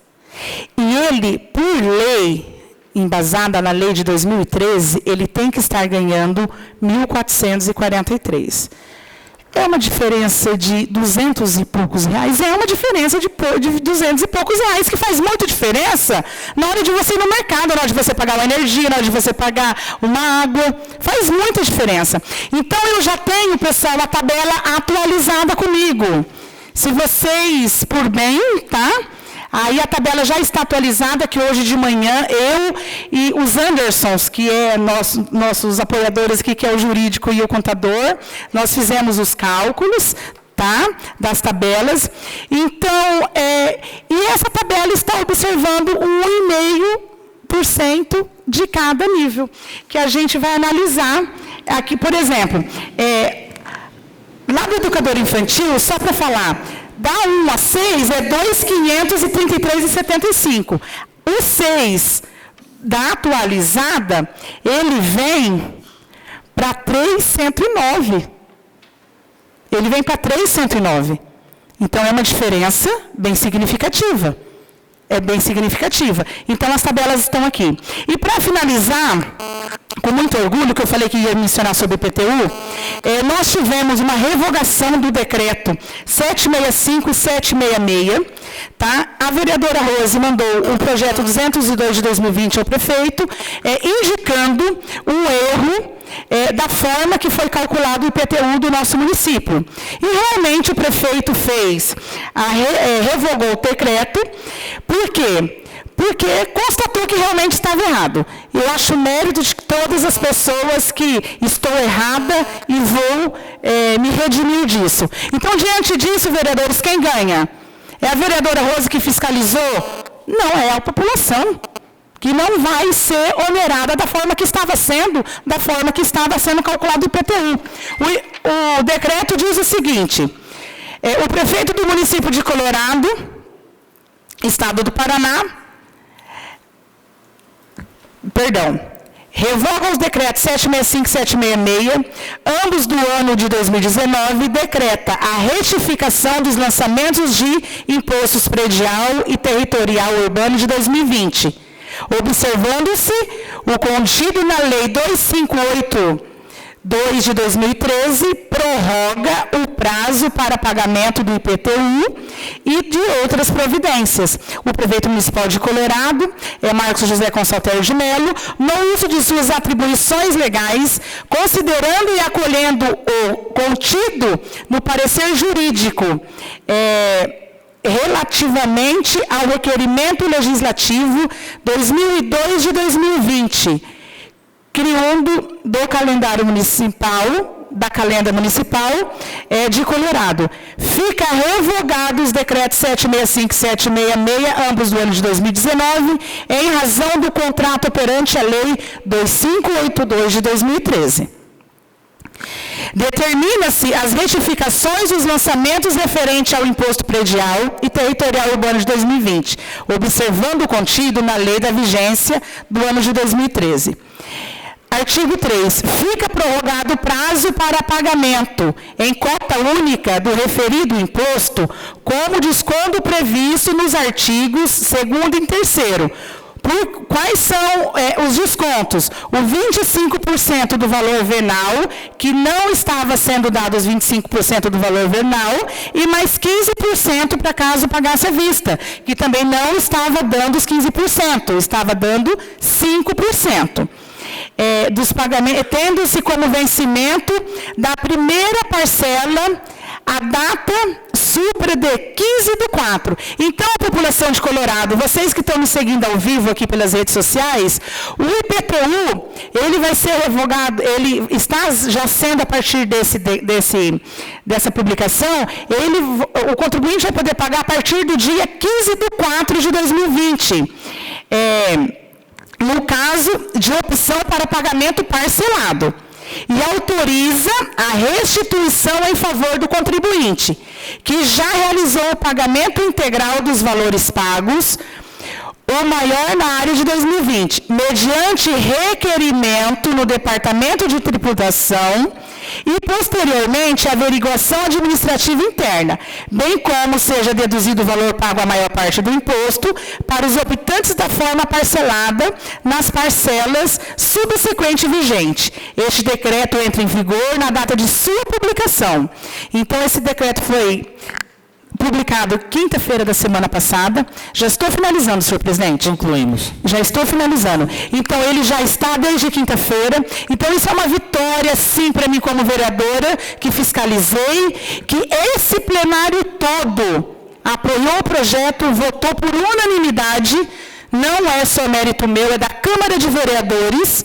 E ele, por lei, embasada na lei de 2013, ele tem que estar ganhando R$ 1.443. É uma diferença de 200 e poucos reais, é uma diferença de 200 e poucos reais, que faz muita diferença na hora de você ir no mercado, na hora de você pagar uma energia, na hora de você pagar uma água, faz muita diferença. Então, eu já tenho, pessoal, a tabela atualizada comigo. Se vocês, por bem, tá? Aí a tabela já está atualizada, que hoje de manhã eu e os Andersons, que é nossos apoiadores aqui, que é o jurídico e o contador, nós fizemos os cálculos, tá, das tabelas. Então, e essa tabela está observando 1,5% de cada nível, que a gente vai analisar aqui, por exemplo, lá do educador infantil, só para falar, da 1 a 6 é 2.533,75. O 6 da atualizada, ele vem para 309. Ele vem para 309. Então, é uma diferença bem significativa. É bem significativa. Então, as tabelas estão aqui. E, para finalizar, com muito orgulho, que eu falei que ia mencionar sobre o IPTU, nós tivemos uma revogação do decreto 765 e 766, tá? A vereadora Rose mandou o projeto 202 de 2020 ao prefeito, indicando um erro da forma que foi calculado o IPTU do nosso município. E realmente o prefeito revogou o decreto. Por quê? Porque constatou que realmente estava errado. Eu acho mérito de todas as pessoas que estou errada e vou me redimir disso. Então, diante disso, vereadores, quem ganha? É a vereadora Rose que fiscalizou? Não, é a população, que não vai ser onerada da forma que estava sendo calculado o IPTU. O decreto diz o seguinte: o prefeito do município de Colorado, estado do Paraná, revoga os decretos 765 e 766, ambos do ano de 2019, decreta a retificação dos lançamentos de impostos predial e territorial urbano de 2020, observando-se o contido na Lei 258 2 de 2013 prorroga o prazo para pagamento do IPTU e de outras providências. O prefeito municipal de Colorado, Marcos José Consaltério de Mello, no uso de suas atribuições legais, considerando e acolhendo o contido no parecer jurídico relativamente ao requerimento legislativo 2002 de 2020, criando do calendário municipal, da calenda municipal de Colorado. Fica revogado os decretos 765 e 766, ambos do ano de 2019, em razão do contrato operante a Lei 2582 de 2013. Determina-se as retificações dos lançamentos referentes ao imposto predial e territorial urbano de 2020, observando o contido na lei da vigência do ano de 2013. Artigo 3. Fica prorrogado o prazo para pagamento em cota única do referido imposto, como desconto previsto nos artigos 2º e 3º. Quais são os descontos? O 25% do valor venal, que não estava sendo dado os 25% do valor venal, e mais 15% para caso pagasse à vista, que também não estava dando os 15%, estava dando 5%. Dos pagamentos, tendo-se como vencimento da primeira parcela a data supra de 15/4. Então, a população de Colorado, vocês que estão me seguindo ao vivo aqui pelas redes sociais, o IPTU, ele vai ser revogado, ele está já sendo, a partir dessa publicação, o contribuinte vai poder pagar a partir do dia 15/4 de 2020. No caso de opção para pagamento parcelado, e autoriza a restituição em favor do contribuinte, que já realizou o pagamento integral dos valores pagos, ou maior na área de 2020, mediante requerimento no Departamento de Tributação e, posteriormente, averiguação administrativa interna, bem como seja deduzido o valor pago a maior parte do imposto para os optantes da forma parcelada nas parcelas subsequente vigente. Este decreto entra em vigor na data de sua publicação. Então, esse decreto foi publicado quinta-feira da semana passada. Já estou finalizando, senhor presidente. Concluímos. Já estou finalizando. Então, ele já está desde quinta-feira. Então, isso é uma vitória, sim, para mim como vereadora, que fiscalizei, que esse plenário todo apoiou o projeto, votou por unanimidade. Não é só mérito meu, é da Câmara de Vereadores.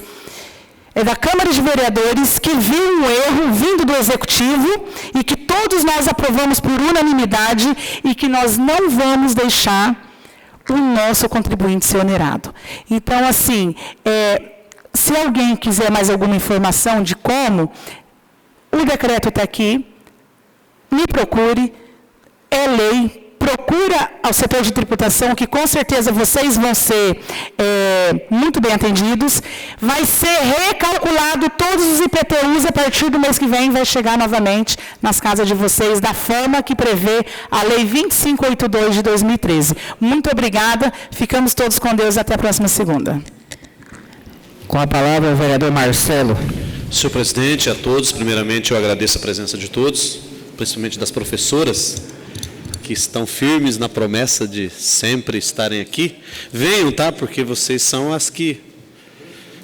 Que viu um erro vindo do Executivo e que todos nós aprovamos por unanimidade e que nós não vamos deixar o nosso contribuinte ser onerado. Então, assim, se alguém quiser mais alguma informação de como, o decreto está aqui, me procure, é lei. Procura ao setor de tributação, que com certeza vocês vão ser muito bem atendidos. Vai ser recalculado todos os IPTUs a partir do mês que vem, vai chegar novamente nas casas de vocês, da forma que prevê a Lei 2582 de 2013. Muito obrigada, ficamos todos com Deus, até a próxima segunda. Com a palavra o vereador Marcelo. Senhor presidente, a todos, primeiramente eu agradeço a presença de todos, principalmente das professoras, que estão firmes na promessa de sempre estarem aqui. Venham, tá? Porque vocês são as que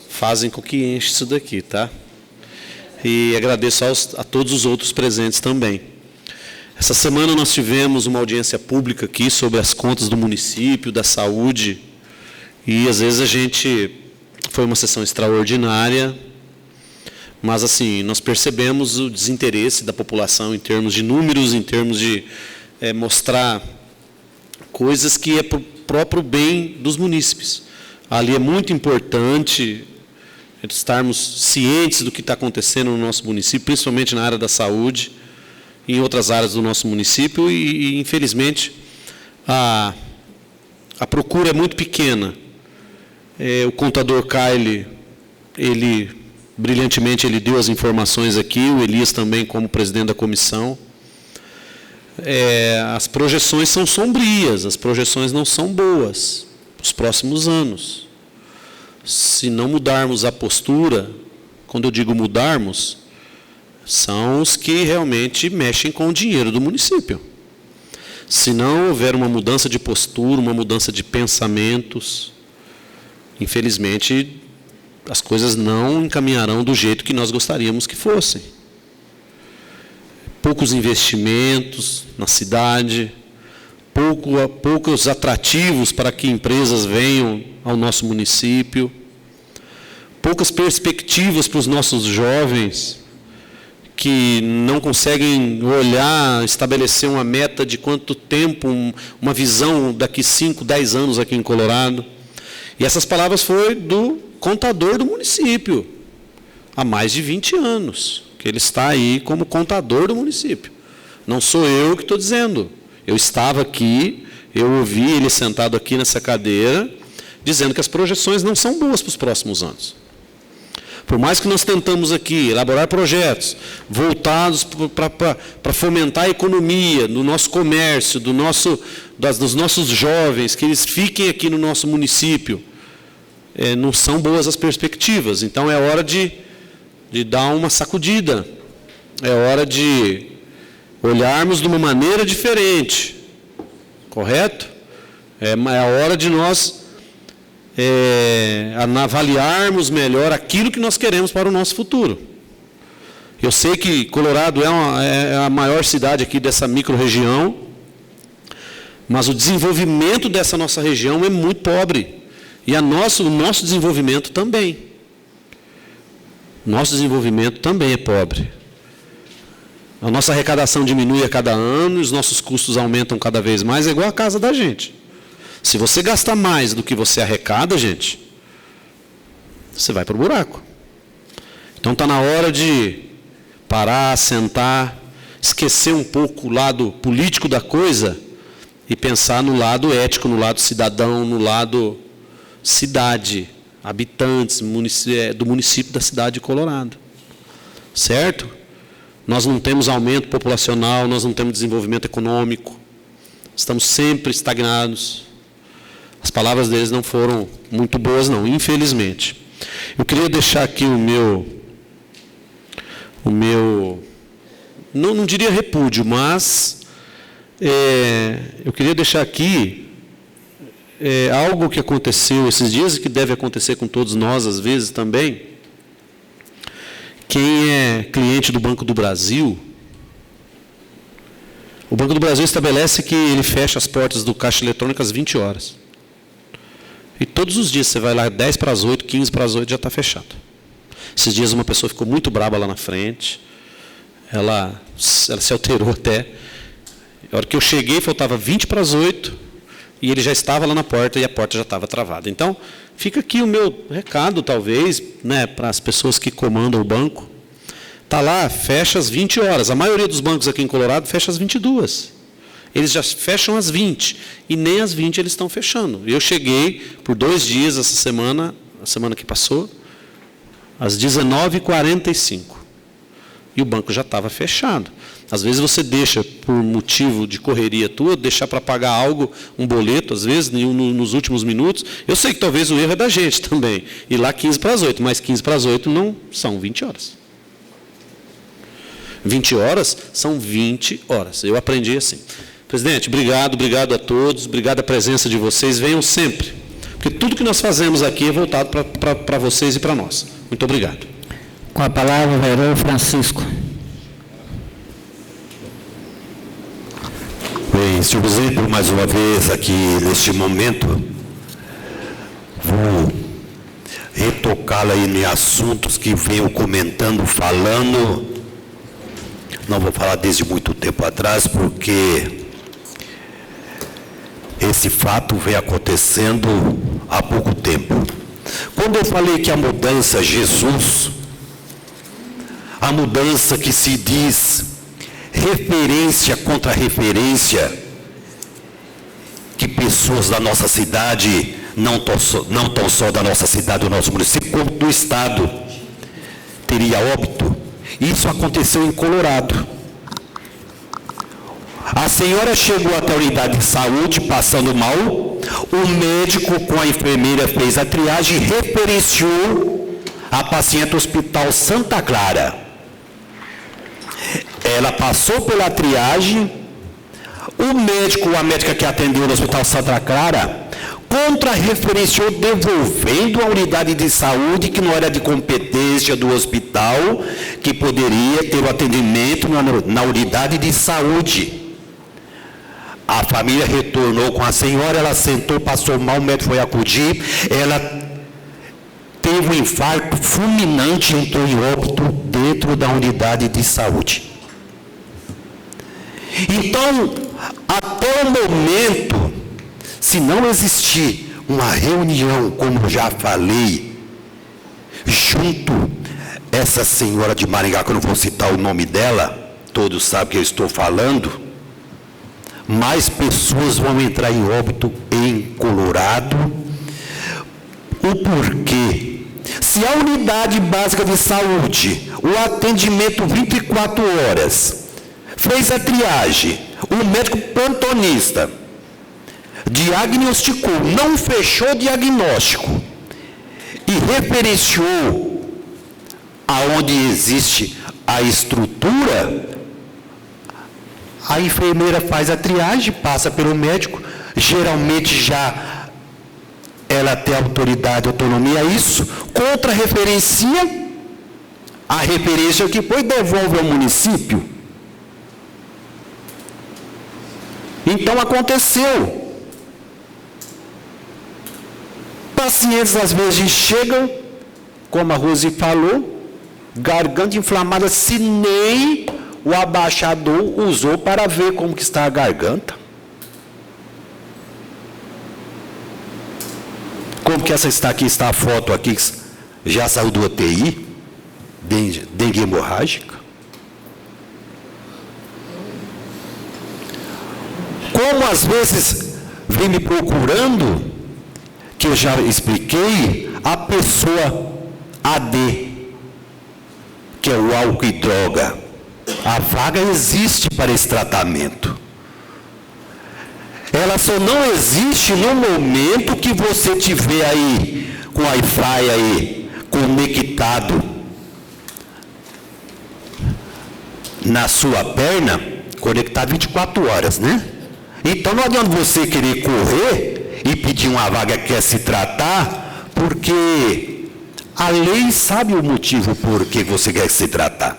fazem com que enche isso daqui, tá? E agradeço a todos os outros presentes também. Essa semana nós tivemos uma audiência pública aqui sobre as contas do município, da saúde, e às vezes foi uma sessão extraordinária, mas assim, nós percebemos o desinteresse da população em termos de números, em termos de mostrar coisas que é para o próprio bem dos munícipes. Ali é muito importante estarmos cientes do que está acontecendo no nosso município, principalmente na área da saúde, e em outras áreas do nosso município, e infelizmente, a procura é muito pequena. O contador Kyle, brilhantemente, ele deu as informações aqui, o Elias também como presidente da comissão. As projeções são sombrias, as projeções não são boas para os próximos anos. Se não mudarmos a postura, quando eu digo mudarmos, são os que realmente mexem com o dinheiro do município. Se não houver uma mudança de postura, uma mudança de pensamentos, infelizmente, as coisas não encaminharão do jeito que nós gostaríamos que fossem. Poucos investimentos na cidade, poucos atrativos para que empresas venham ao nosso município, poucas perspectivas para os nossos jovens, que não conseguem olhar, estabelecer uma meta de quanto tempo, uma visão daqui 5, 10 anos aqui em Colorado. E essas palavras foram do contador do município, há mais de 20 anos, que ele está aí como contador do município. Não sou eu que estou dizendo. Eu estava aqui, eu ouvi ele sentado aqui nessa cadeira, dizendo que as projeções não são boas para os próximos anos. Por mais que nós tentamos aqui elaborar projetos voltados para fomentar a economia, do nosso comércio, dos nossos jovens, que eles fiquem aqui no nosso município, não são boas as perspectivas. Então é hora de dar uma sacudida, é hora de olharmos de uma maneira diferente, correto? É a hora de nós avaliarmos melhor aquilo que nós queremos para o nosso futuro. Eu sei que Colorado é a maior cidade aqui dessa micro-região, mas o desenvolvimento dessa nossa região é muito pobre. E o nosso desenvolvimento também. Nosso desenvolvimento também é pobre. A nossa arrecadação diminui a cada ano, os nossos custos aumentam cada vez mais, é igual a casa da gente. Se você gastar mais do que você arrecada, gente, você vai para o buraco. Então está na hora de parar, sentar, esquecer um pouco o lado político da coisa e pensar no lado ético, no lado cidadão, no lado cidade, habitantes do município da cidade de Colorado. Certo? Nós não temos aumento populacional, nós não temos desenvolvimento econômico, estamos sempre estagnados. As palavras deles não foram muito boas, não, infelizmente. Eu queria deixar aqui o meu não diria repúdio, mas eu queria deixar aqui algo que aconteceu esses dias e que deve acontecer com todos nós, às vezes, também. Quem é cliente do Banco do Brasil, o Banco do Brasil estabelece que ele fecha as portas do caixa eletrônico às 20 horas. E todos os dias você vai lá, 10 para as 8, 15 para as 8, já está fechado. Esses dias uma pessoa ficou muito braba lá na frente, ela se alterou até. A hora que eu cheguei, faltava 20 para as 8, e ele já estava lá na porta, e a porta já estava travada. Então, fica aqui o meu recado, talvez, né, para as pessoas que comandam o banco. Está lá, fecha às 20 horas. A maioria dos bancos aqui em Colorado fecha às 22. Eles já fecham às 20, e nem às 20 eles estão fechando. Eu cheguei por 2 dias essa semana, a semana que passou, às 19h45. E o banco já estava fechado. Às vezes você deixa, por motivo de correria tua, deixar para pagar algo, um boleto, às vezes, nos últimos minutos. Eu sei que talvez o erro é da gente também. E lá 15 para as 8, mas 15 para as 8 não são 20 horas. 20 horas são 20 horas. Eu aprendi assim. Presidente, obrigado a todos, obrigado a presença de vocês, venham sempre, porque tudo que nós fazemos aqui é voltado para vocês e para nós. Muito obrigado. Com a palavra, o vereador Francisco. Bem, senhor presidente, mais uma vez aqui neste momento, vou retocá-la aí em assuntos que venho comentando, falando, não vou falar desde muito tempo atrás, porque esse fato vem acontecendo há pouco tempo. Quando eu falei que a mudança, Jesus, a mudança que se diz referência contra referência, que pessoas da nossa cidade, não tão só da nossa cidade, do nosso município, como do estado, teria óbito. Isso aconteceu em Colorado. A senhora chegou até a unidade de saúde passando mal, o médico com a enfermeira fez a triagem e referenciou a paciente ao Hospital Santa Clara. ela passou pela triagem, o médico ou a médica que atendeu no Hospital Santa Clara contra-referenciou devolvendo a unidade de saúde que não era de competência do hospital, que poderia ter o atendimento na unidade de saúde. A família retornou com a senhora, ela sentou, passou mal, o médico foi acudir, ela teve um infarto fulminante e entrou em óbito dentro da unidade de saúde. Então, até o momento, se não existir uma reunião, como já falei, junto essa senhora de Maringá, que eu não vou citar o nome dela, todos sabem que eu estou falando, mais pessoas vão entrar em óbito em Colorado. O porquê? Se a unidade básica de saúde, o atendimento 24 horas, fez a triagem, o médico plantonista diagnosticou, não fechou o diagnóstico e referenciou aonde existe a estrutura, a enfermeira faz a triagem, passa pelo médico, geralmente já ela tem autoridade, autonomia a isso, contra-referencia, a referência que foi devolve ao município. Então aconteceu. Pacientes às vezes chegam, como a Rose falou, garganta inflamada, se nem o abaixador usou para ver como que está a garganta. Como que essa está aqui, está a foto aqui, já saiu do UTI, dengue hemorrágica. Como às vezes vem me procurando, que eu já expliquei, a pessoa AD, que é o álcool e droga. A vaga existe para esse tratamento. Ela só não existe no momento que você tiver aí, com Wi-Fi aí, conectado na sua perna, conectado 24 horas, né? Então não adianta você querer correr e pedir uma vaga que quer se tratar, porque a lei sabe o motivo por que você quer se tratar.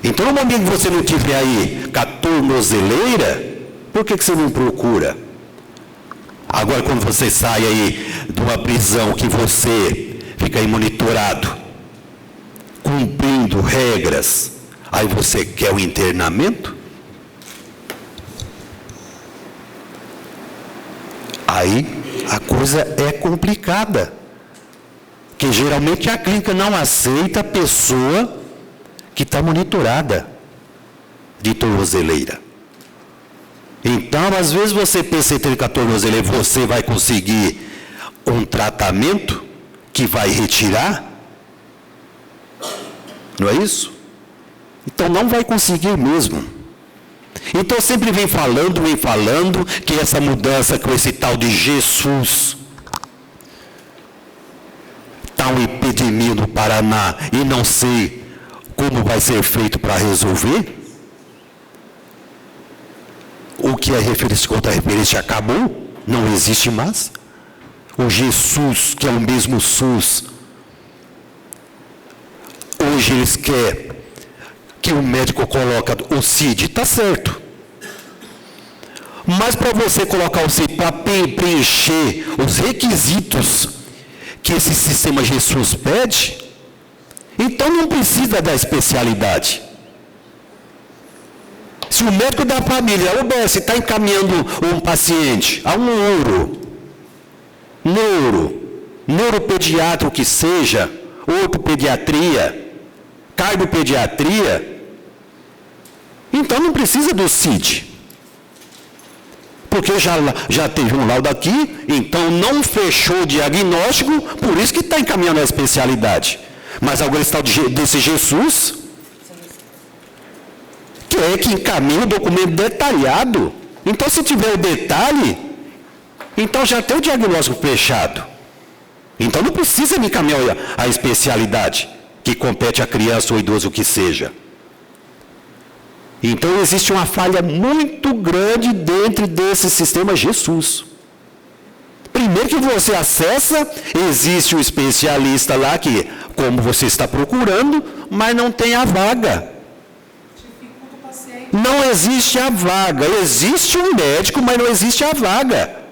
Então no momento que você não tiver aí com a tornozeleira, por que você não procura? Agora quando você sai aí de uma prisão que você fica aí monitorado, cumprindo regras, aí você quer o internamento? Aí a coisa é complicada, que geralmente a clínica não aceita a pessoa que está monitorada de tornozeleira. Então, às vezes você pensa em ter com a tornozeleira, você vai conseguir um tratamento que vai retirar, não é isso? Então não vai conseguir mesmo. Então sempre vem falando que essa mudança com esse tal de Jesus, está uma epidemia no Paraná e não sei como vai ser feito para resolver. O que é referência contra referência acabou, não existe mais. O Jesus, que é o mesmo SUS, hoje eles querem que o médico coloca o CID, está certo. Mas para você colocar o CID, para preencher os requisitos que esse sistema Jesus pede, então não precisa da especialidade. Se o médico da família, o UBS, está encaminhando um paciente a um neuropediatra, o que seja, ortopediatria, cardiopediatria, então não precisa do CID. Porque já teve um laudo aqui, então não fechou o diagnóstico, por isso que está encaminhando a especialidade. Mas agora está desse Jesus, que é que encaminha o documento detalhado. Então, se tiver o detalhe, então já tem o diagnóstico fechado. Então não precisa me encaminhar a especialidade que compete a criança ou idoso, o que seja. Então, existe uma falha muito grande dentro desse sistema Jesus. Primeiro que você acessa, existe um especialista lá que, como você está procurando, mas não tem a vaga. Não existe a vaga. Existe um médico, mas não existe a vaga.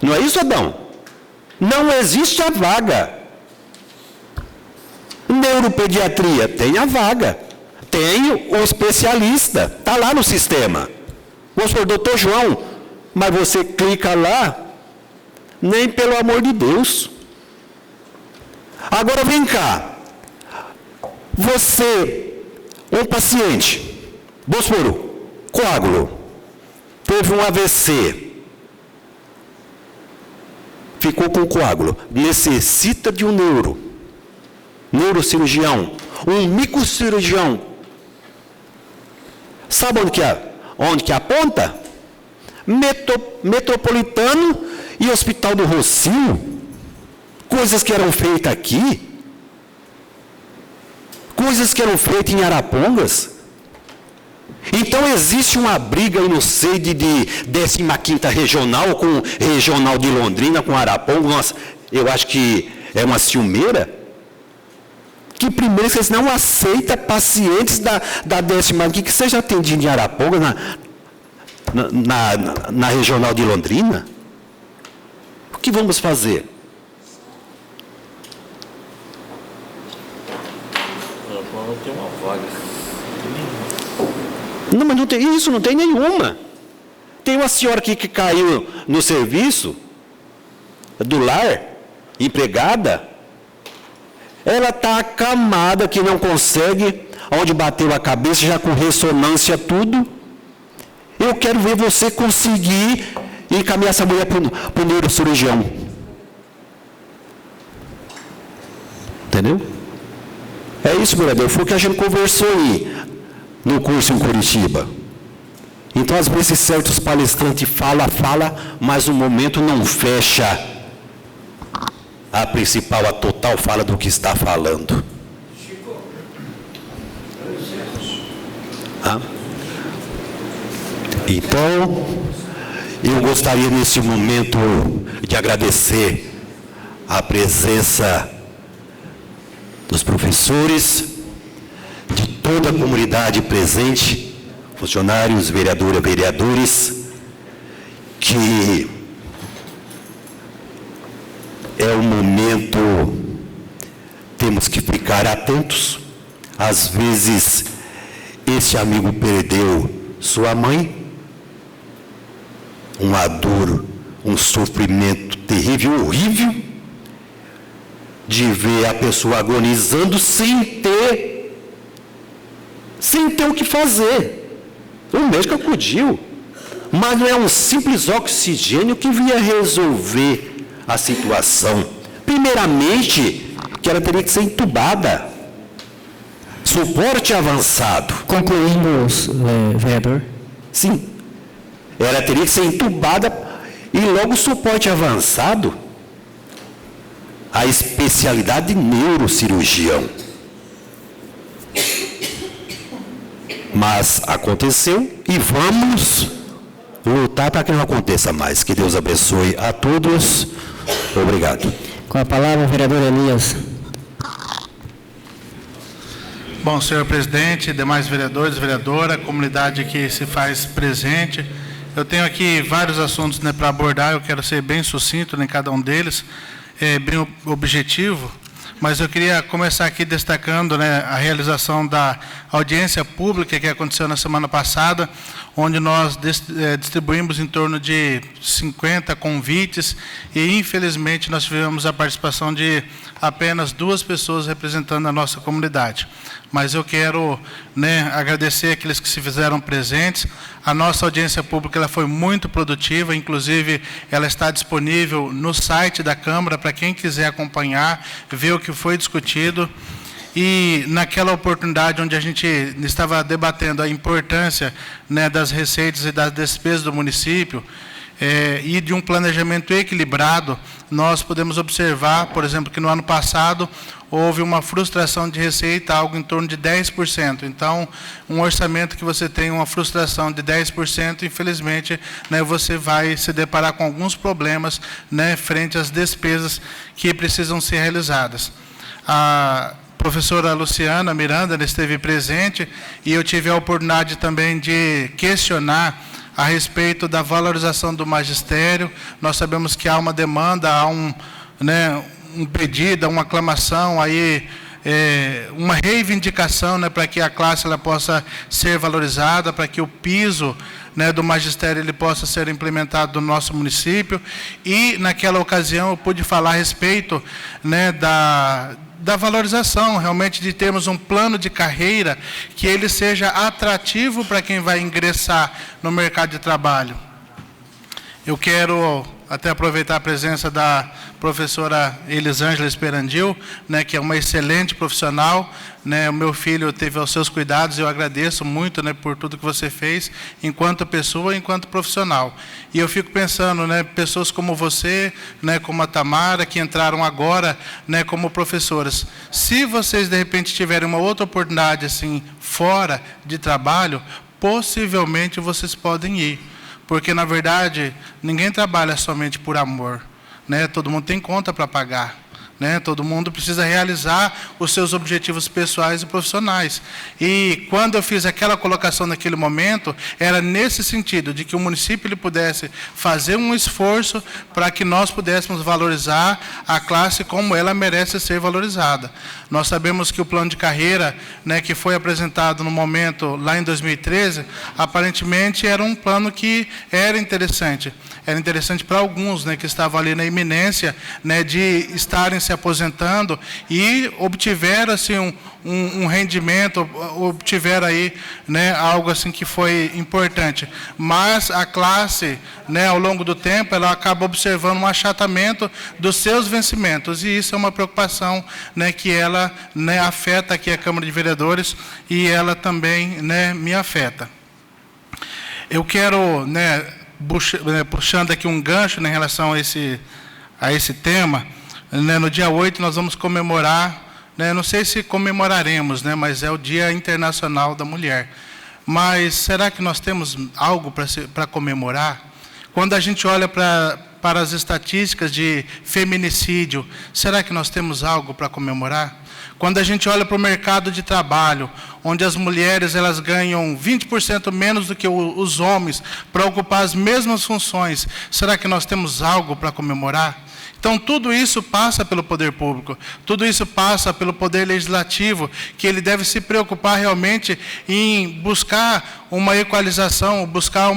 Não é isso, Adão? Não existe a vaga. Neuropediatria, tem a vaga. Tem o especialista, está lá no sistema. Vamos supor, doutor João, mas você clica lá, nem pelo amor de Deus. Agora vem cá. Você, um paciente, vamos supor, coágulo, teve um AVC, ficou com coágulo, necessita de um neurocirurgião, um microcirurgião. Sabe onde que aponta? Metropolitano e Hospital do Rocinho. Coisas que eram feitas aqui. Coisas que eram feitas em Arapongas. Então existe uma briga, eu não sei, de 15ª regional com regional de Londrina, com Arapongas. Nossa, eu acho que é uma ciumeira. Que primeiro vocês não aceitam pacientes da 15ª que seja atendido em Arapongas, na regional de Londrina. O que vamos fazer? Tem uma vaga. Não, mas não tem isso, não tem nenhuma. Tem uma senhora aqui que caiu no serviço do lar, empregada. Ela está acamada, que não consegue, onde bateu a cabeça, já com ressonância, tudo. Eu quero ver você conseguir encaminhar essa mulher para o neurocirurgião. Entendeu? É isso, vereador. Foi o que a gente conversou aí no curso em Curitiba. Então, às vezes, certos palestrantes falam, mas o momento não fecha a principal, a total fala do que está falando. Então, eu gostaria nesse momento de agradecer a presença dos professores, de toda a comunidade presente, funcionários, vereadoras, vereadores, que é um momento, temos que ficar atentos. Às vezes, esse amigo perdeu sua mãe, uma dor, um sofrimento terrível, horrível, de ver a pessoa agonizando sem ter o que fazer. O médico acudiu, mas não é um simples oxigênio que vinha resolver a situação. Primeiramente, que ela teria que ser entubada. Suporte avançado. Concluindo, vereador. Sim. Ela teria que ser entubada e logo suporte avançado. A especialidade de neurocirurgião. Mas aconteceu e vamos lutar para que não aconteça mais. Que Deus abençoe a todos. Obrigado. Com a palavra, o vereador Elias. Bom, senhor presidente, demais vereadores, vereadora, comunidade que se faz presente, eu tenho aqui vários assuntos, né, para abordar, eu quero ser bem sucinto em cada um deles, bem objetivo, mas eu queria começar aqui destacando, né, a realização da audiência pública que aconteceu na semana passada, onde nós distribuímos em torno de 50 convites e, infelizmente, nós tivemos a participação de apenas 2 pessoas representando a nossa comunidade. Mas eu quero, né, agradecer aqueles que se fizeram presentes. A nossa audiência pública ela foi muito produtiva, inclusive ela está disponível no site da Câmara para quem quiser acompanhar, ver o que foi discutido. E naquela oportunidade onde a gente estava debatendo a importância, né, das receitas e das despesas do município, e de um planejamento equilibrado, nós podemos observar, por exemplo, que no ano passado houve uma frustração de receita, algo em torno de 10%. Então, um orçamento que você tem uma frustração de 10%, infelizmente, né, você vai se deparar com alguns problemas, né, frente às despesas que precisam ser realizadas. A professora Luciana Miranda esteve presente e eu tive a oportunidade também de questionar a respeito da valorização do magistério. Nós sabemos que há uma demanda, há um pedido, uma aclamação, aí, uma reivindicação, né, para que a classe ela possa ser valorizada, para que o piso, né, do magistério ele possa ser implementado no nosso município. E, naquela ocasião, eu pude falar a respeito, né, da valorização, realmente, de termos um plano de carreira que ele seja atrativo para quem vai ingressar no mercado de trabalho. Eu quero até aproveitar a presença da professora Elisângela Esperandil, né, que é uma excelente profissional, né, o meu filho teve aos seus cuidados, eu agradeço muito, né, por tudo que você fez, enquanto pessoa, enquanto profissional. E eu fico pensando, né, pessoas como você, né, como a Tamara, que entraram agora, né, como professoras. Se vocês, de repente, tiverem uma outra oportunidade, assim, fora de trabalho, possivelmente vocês podem ir. Porque, na verdade, ninguém trabalha somente por amor, né? Todo mundo tem conta para pagar, né? Todo mundo precisa realizar os seus objetivos pessoais e profissionais. E quando eu fiz aquela colocação naquele momento, era nesse sentido, de que o município ele pudesse fazer um esforço para que nós pudéssemos valorizar a classe como ela merece ser valorizada. Nós sabemos que o plano de carreira, né, que foi apresentado no momento, lá em 2013, aparentemente era um plano que era interessante. Era interessante para alguns, né, que estavam ali na iminência, né, de estarem se aposentando e obtiveram assim, um rendimento, obtiveram aí, né, algo assim que foi importante. Mas a classe, né, ao longo do tempo, ela acaba observando um achatamento dos seus vencimentos. E isso é uma preocupação, né, que ela, né, afeta aqui a Câmara de Vereadores e ela também, né, me afeta. Eu quero, né, puxando aqui um gancho, né, em relação a esse tema, né, no dia 8 nós vamos comemorar, né, não sei se comemoraremos, né, mas é o Dia Internacional da Mulher. Mas será que nós temos algo para comemorar? Quando a gente olha para as estatísticas de feminicídio, será que nós temos algo para comemorar? Quando a gente olha para o mercado de trabalho, onde as mulheres elas ganham 20% menos do que os homens para ocupar as mesmas funções, será que nós temos algo para comemorar? Então, tudo isso passa pelo poder público, tudo isso passa pelo poder legislativo, que ele deve se preocupar realmente em buscar uma equalização, buscar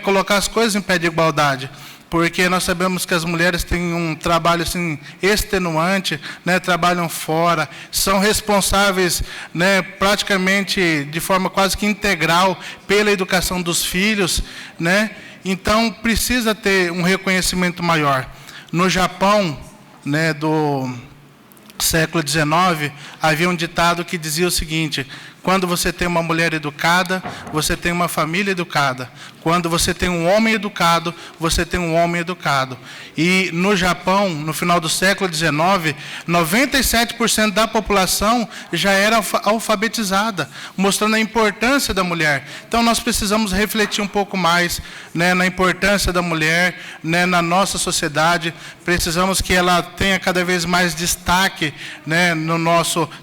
colocar as coisas em pé de igualdade. Porque nós sabemos que as mulheres têm um trabalho assim, extenuante, né, trabalham fora, são responsáveis, né, praticamente de forma quase que integral pela educação dos filhos, né? Então, precisa ter um reconhecimento maior. No Japão, né, do século XIX, havia um ditado que dizia o seguinte: quando você tem uma mulher educada, você tem uma família educada. Quando você tem um homem educado, você tem um homem educado. E no Japão, no final do século XIX, 97% da população já era alfabetizada, mostrando a importância da mulher. Então, nós precisamos refletir um pouco mais, né, na importância da mulher, né, na nossa sociedade. Precisamos que ela tenha cada vez mais destaque, né,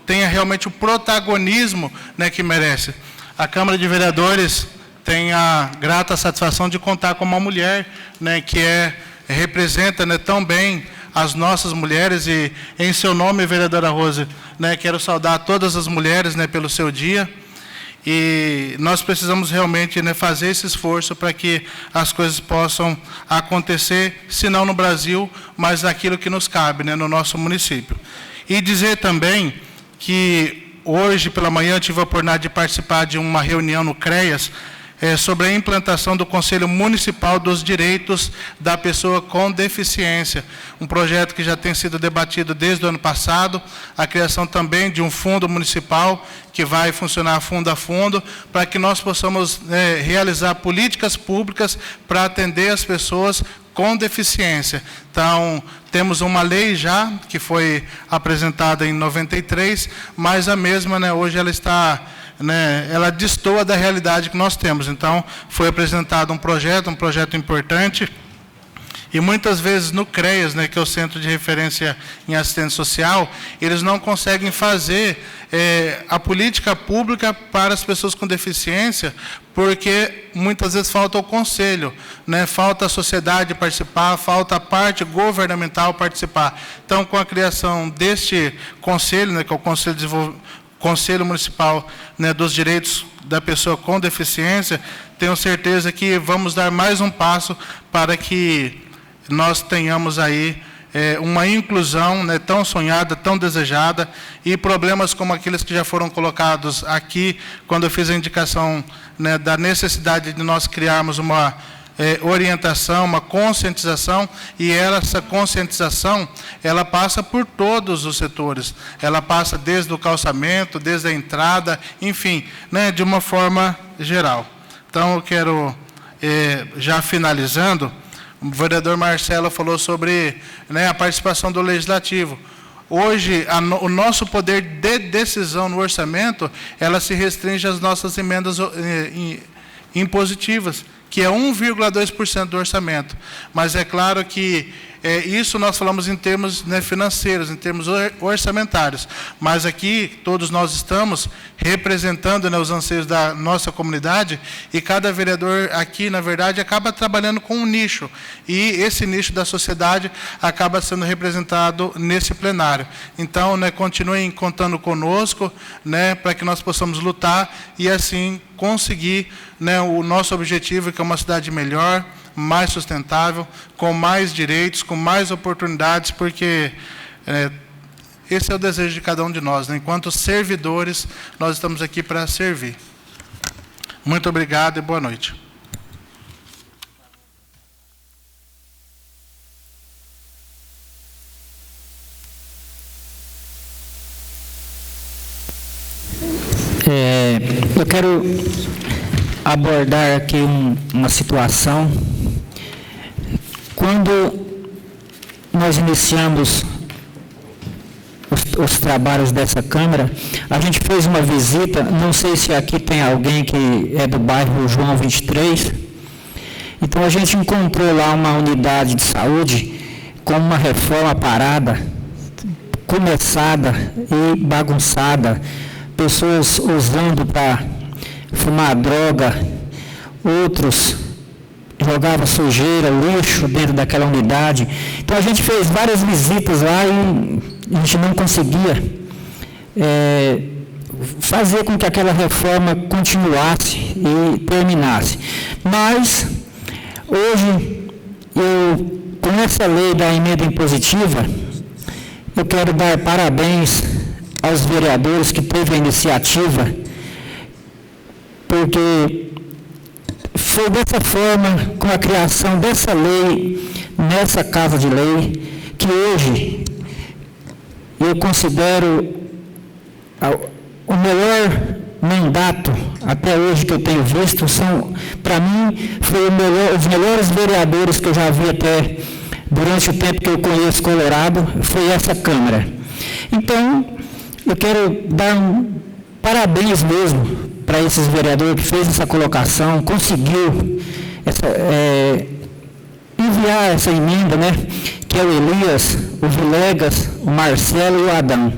tenha realmente o protagonismo, né, que merece. A Câmara de Vereadores tem a grata satisfação de contar com uma mulher, né, que representa, né, tão bem as nossas mulheres. E em seu nome, vereadora Rose, né, quero saudar todas as mulheres, né, pelo seu dia. E nós precisamos realmente, né, fazer esse esforço para que as coisas possam acontecer, se não no Brasil, mas naquilo que nos cabe, né, no nosso município. E dizer também que hoje pela manhã eu tive a oportunidade de participar de uma reunião no CREAS, sobre a implantação do Conselho Municipal dos Direitos da Pessoa com Deficiência, um projeto que já tem sido debatido desde o ano passado, a criação também de um fundo municipal que vai funcionar fundo a fundo, para que nós possamos realizar políticas públicas para atender as pessoas com deficiência. Então, temos uma lei já, que foi apresentada em 93, mas a mesma, hoje ela está... ela destoa da realidade que nós temos. Então, foi apresentado um projeto importante, e muitas vezes no CREAS, que é o Centro de Referência em Assistência Social, eles não conseguem fazer a política pública para as pessoas com deficiência, porque muitas vezes falta o conselho, falta a sociedade participar, falta a parte governamental participar. Então, com a criação deste conselho, que é o Conselho Municipal dos Direitos da Pessoa com Deficiência, tenho certeza que vamos dar mais um passo para que nós tenhamos aí uma inclusão tão sonhada, tão desejada, e problemas como aqueles que já foram colocados aqui, quando eu fiz a indicação da necessidade de nós criarmos uma orientação, uma conscientização, e essa conscientização, ela passa por todos os setores, ela passa desde o calçamento, desde a entrada, enfim, de uma forma geral. Então, eu quero, já finalizando, o vereador Marcelo falou sobre a participação do Legislativo. Hoje, o nosso poder de decisão no orçamento, ela se restringe às nossas emendas impositivas, que é 1,2% do orçamento. Mas é claro que isso nós falamos em termos financeiros, em termos orçamentários. Mas aqui, todos nós estamos representando os anseios da nossa comunidade, e cada vereador aqui, na verdade, acaba trabalhando com um nicho. E esse nicho da sociedade acaba sendo representado nesse plenário. Então, continuem contando conosco, para que nós possamos lutar e, assim, conseguir o nosso objetivo, que é uma cidade melhor, mais sustentável, com mais direitos, com mais oportunidades, porque esse é o desejo de cada um de nós. Enquanto servidores, nós estamos aqui para servir. Muito obrigado e boa noite. Eu quero abordar aqui uma situação. Quando nós iniciamos os trabalhos dessa Câmara, a gente fez uma visita, não sei se aqui tem alguém que é do bairro João 23, então a gente encontrou lá uma unidade de saúde com uma reforma parada, começada e bagunçada, pessoas usando para fumar droga, outros jogavam sujeira, lixo dentro daquela unidade. Então a gente fez várias visitas lá e a gente não conseguia fazer com que aquela reforma continuasse e terminasse. Mas hoje, com essa lei da emenda impositiva, eu quero dar parabéns aos vereadores que teve a iniciativa, porque foi dessa forma, com a criação dessa lei, nessa Casa de Lei, que hoje eu considero o melhor mandato até hoje que eu tenho visto. Para mim, foi os melhores vereadores que eu já vi até durante o tempo que eu conheço Colorado, foi essa Câmara. Então, eu quero dar parabéns mesmo para esses vereadores que fez essa colocação, conseguiu enviar essa emenda, que é o Elias, o Vilegas, o Marcelo e o Adão.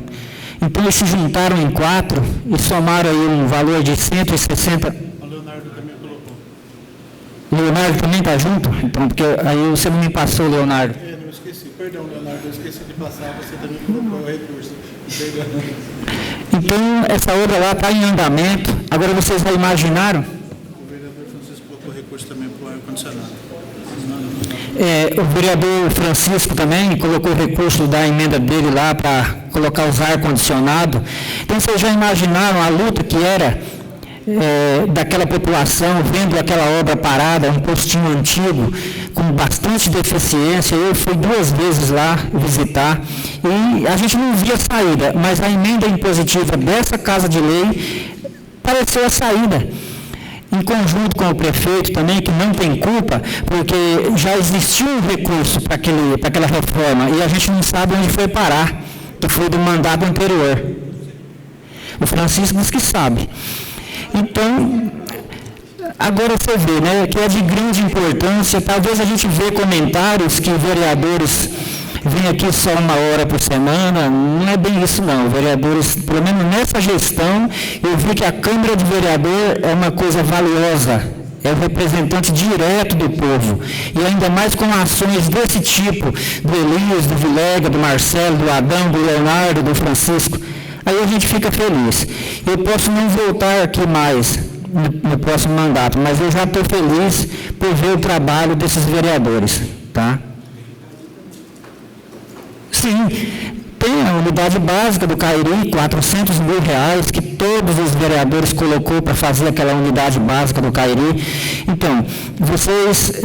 Então, eles se juntaram em 4 e somaram aí um valor de 160... O Leonardo também colocou. O Leonardo também está junto? Então, porque aí você não me passou, Leonardo. Não esqueci. Perdão, Leonardo, eu esqueci de passar. Você também colocou o recurso. Perdão. Então, essa obra lá está em andamento. Agora, vocês já imaginaram? O vereador Francisco colocou recurso também para o ar-condicionado. O vereador Francisco também colocou recurso da emenda dele lá para colocar os ar-condicionado. Então, vocês já imaginaram a luta que era daquela população, vendo aquela obra parada, um postinho antigo, com bastante deficiência. Eu fui 2 vezes lá visitar e a gente não via saída, mas a emenda impositiva dessa Casa de Lei pareceu a saída. Em conjunto com o prefeito também, que não tem culpa, porque já existiu um recurso para aquela reforma e a gente não sabe onde foi parar, que foi do mandato anterior. O Francisco diz que sabe. Então, agora você vê, né, que é de grande importância. Talvez a gente vê comentários que vereadores vêm aqui só 1 hora por semana. Não é bem isso, não. Vereadores, pelo menos nessa gestão, eu vi que a Câmara de Vereador é uma coisa valiosa. É o representante direto do povo. E ainda mais com ações desse tipo, do Elias, do Vilega, do Marcelo, do Adão, do Leonardo, do Francisco. Aí a gente fica feliz. Eu posso não voltar aqui mais no próximo mandato, mas eu já estou feliz por ver o trabalho desses vereadores, tá? Sim, tem a unidade básica do Cairi, R$400 mil, que todos os vereadores colocou para fazer aquela unidade básica do Cairi. Então, vocês,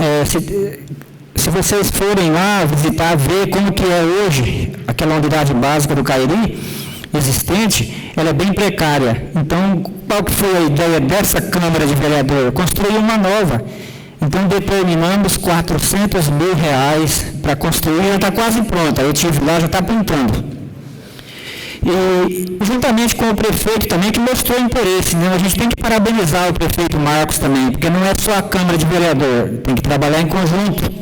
se vocês forem lá visitar, ver como que é hoje aquela unidade básica do Cairi existente, ela é bem precária. Então, qual que foi a ideia dessa Câmara de Vereador? Construir uma nova. Então, determinamos R$400 mil para construir, já está quase pronta. Eu estive lá, já está pintando. E, juntamente com o prefeito também, que mostrou interesse, né? A gente tem que parabenizar o prefeito Marcos também, porque não é só a Câmara de Vereador, tem que trabalhar em conjunto,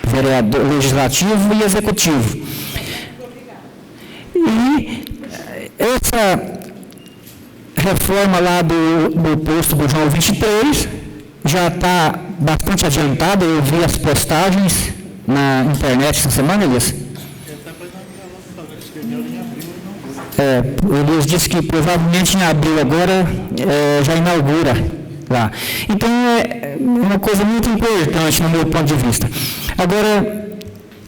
vereador, legislativo e executivo. E essa reforma lá do posto do João 23 já está bastante adiantada. Eu vi as postagens na internet essa semana, Elias. O Elias disse que provavelmente em abril agora já inaugura lá. Então é uma coisa muito importante no meu ponto de vista. Agora,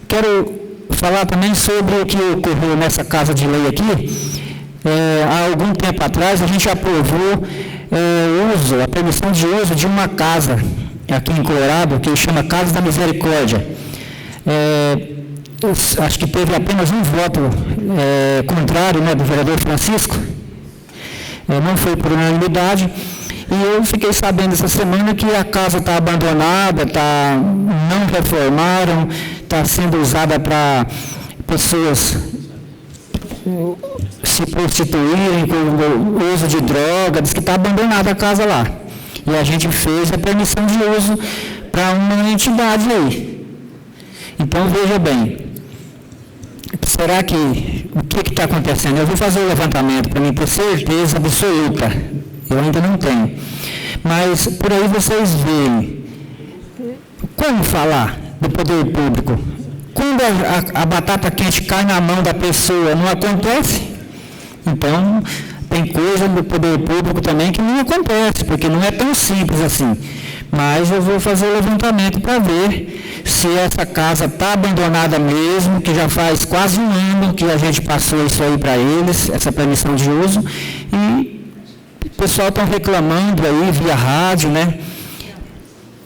quero falar também sobre o que ocorreu nessa Casa de Lei aqui. Há algum tempo atrás, a gente aprovou a permissão de uso de uma casa aqui em Colorado, que chama Casa da Misericórdia. Acho que teve apenas um voto contrário, né, do vereador Francisco. Não foi por unanimidade. E eu fiquei sabendo essa semana que a casa está abandonada, não reformaram, está sendo usada para pessoas se prostituírem com o uso de droga. Diz que está abandonada a casa lá. E a gente fez a permissão de uso para uma entidade aí. Então, veja bem, será que, o que está acontecendo? Eu vou fazer o levantamento para mim ter certeza absoluta. Eu ainda não tenho. Mas por aí vocês veem. Como falar do poder público? Quando a batata quente cai na mão da pessoa, não acontece? Então, tem coisa do poder público também que não acontece, porque não é tão simples assim. Mas eu vou fazer o levantamento para ver se essa casa está abandonada mesmo, que já faz quase 1 ano que a gente passou isso aí para eles, essa permissão de uso, e o pessoal está reclamando aí via rádio, né?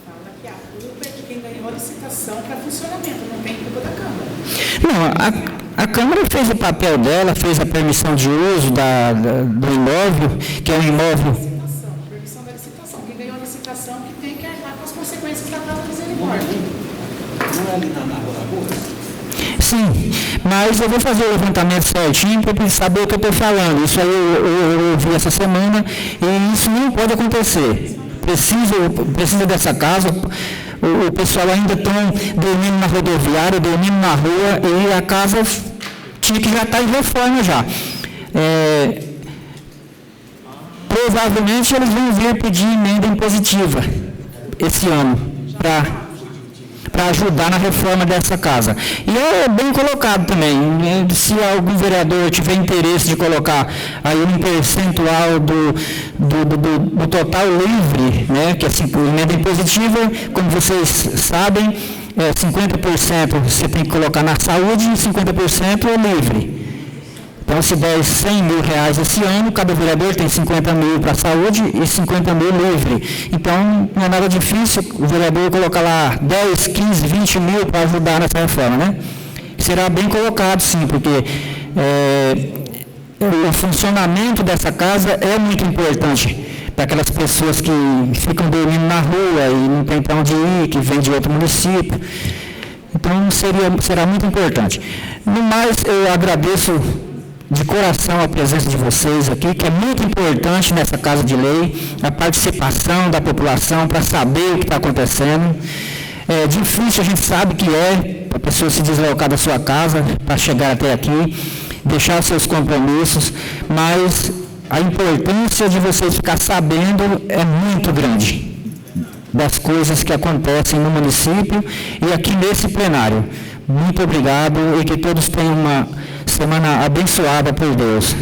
Fala que a culpa é de quem ganhou a licitação para funcionamento, não tem culpa da Câmara. Não, a Câmara fez o papel dela, fez a permissão de uso do imóvel, que é um imóvel... Permissão da licitação. Quem ganhou a licitação que tem que arcar com as consequências da Casa da Misericórdia. Não é ali na rua? Sim, mas eu vou fazer o levantamento certinho para saber o que eu estou falando. Isso aí eu ouvi essa semana e isso não pode acontecer. Precisa dessa casa. O pessoal ainda está dormindo na rodoviária, dormindo na rua, e a casa tinha que já estar em reforma já. Provavelmente eles vão vir pedir emenda impositiva esse ano para ajudar na reforma dessa casa. E é bem colocado também. Se algum vereador tiver interesse de colocar aí um percentual do total livre, né, que é emenda impositiva, como vocês sabem, 50% você tem que colocar na saúde e 50% é livre. Então, se der 100 mil reais esse ano, cada vereador tem 50 mil para a saúde e 50 mil livre. Então, não é nada difícil o vereador colocar lá 10, 15, 20 mil para ajudar nessa reforma, né? Será bem colocado, sim, porque o funcionamento dessa casa é muito importante para aquelas pessoas que ficam dormindo na rua e não tem para onde ir, que vêm de outro município. Então, será muito importante. No mais, eu agradeço de coração a presença de vocês aqui, que é muito importante nessa Casa de Lei, a participação da população para saber o que está acontecendo. É difícil, a gente sabe que a pessoa se deslocar da sua casa para chegar até aqui, deixar seus compromissos, mas a importância de vocês ficar sabendo é muito grande das coisas que acontecem no município e aqui nesse plenário. Muito obrigado e que todos tenham uma semana abençoada por Deus.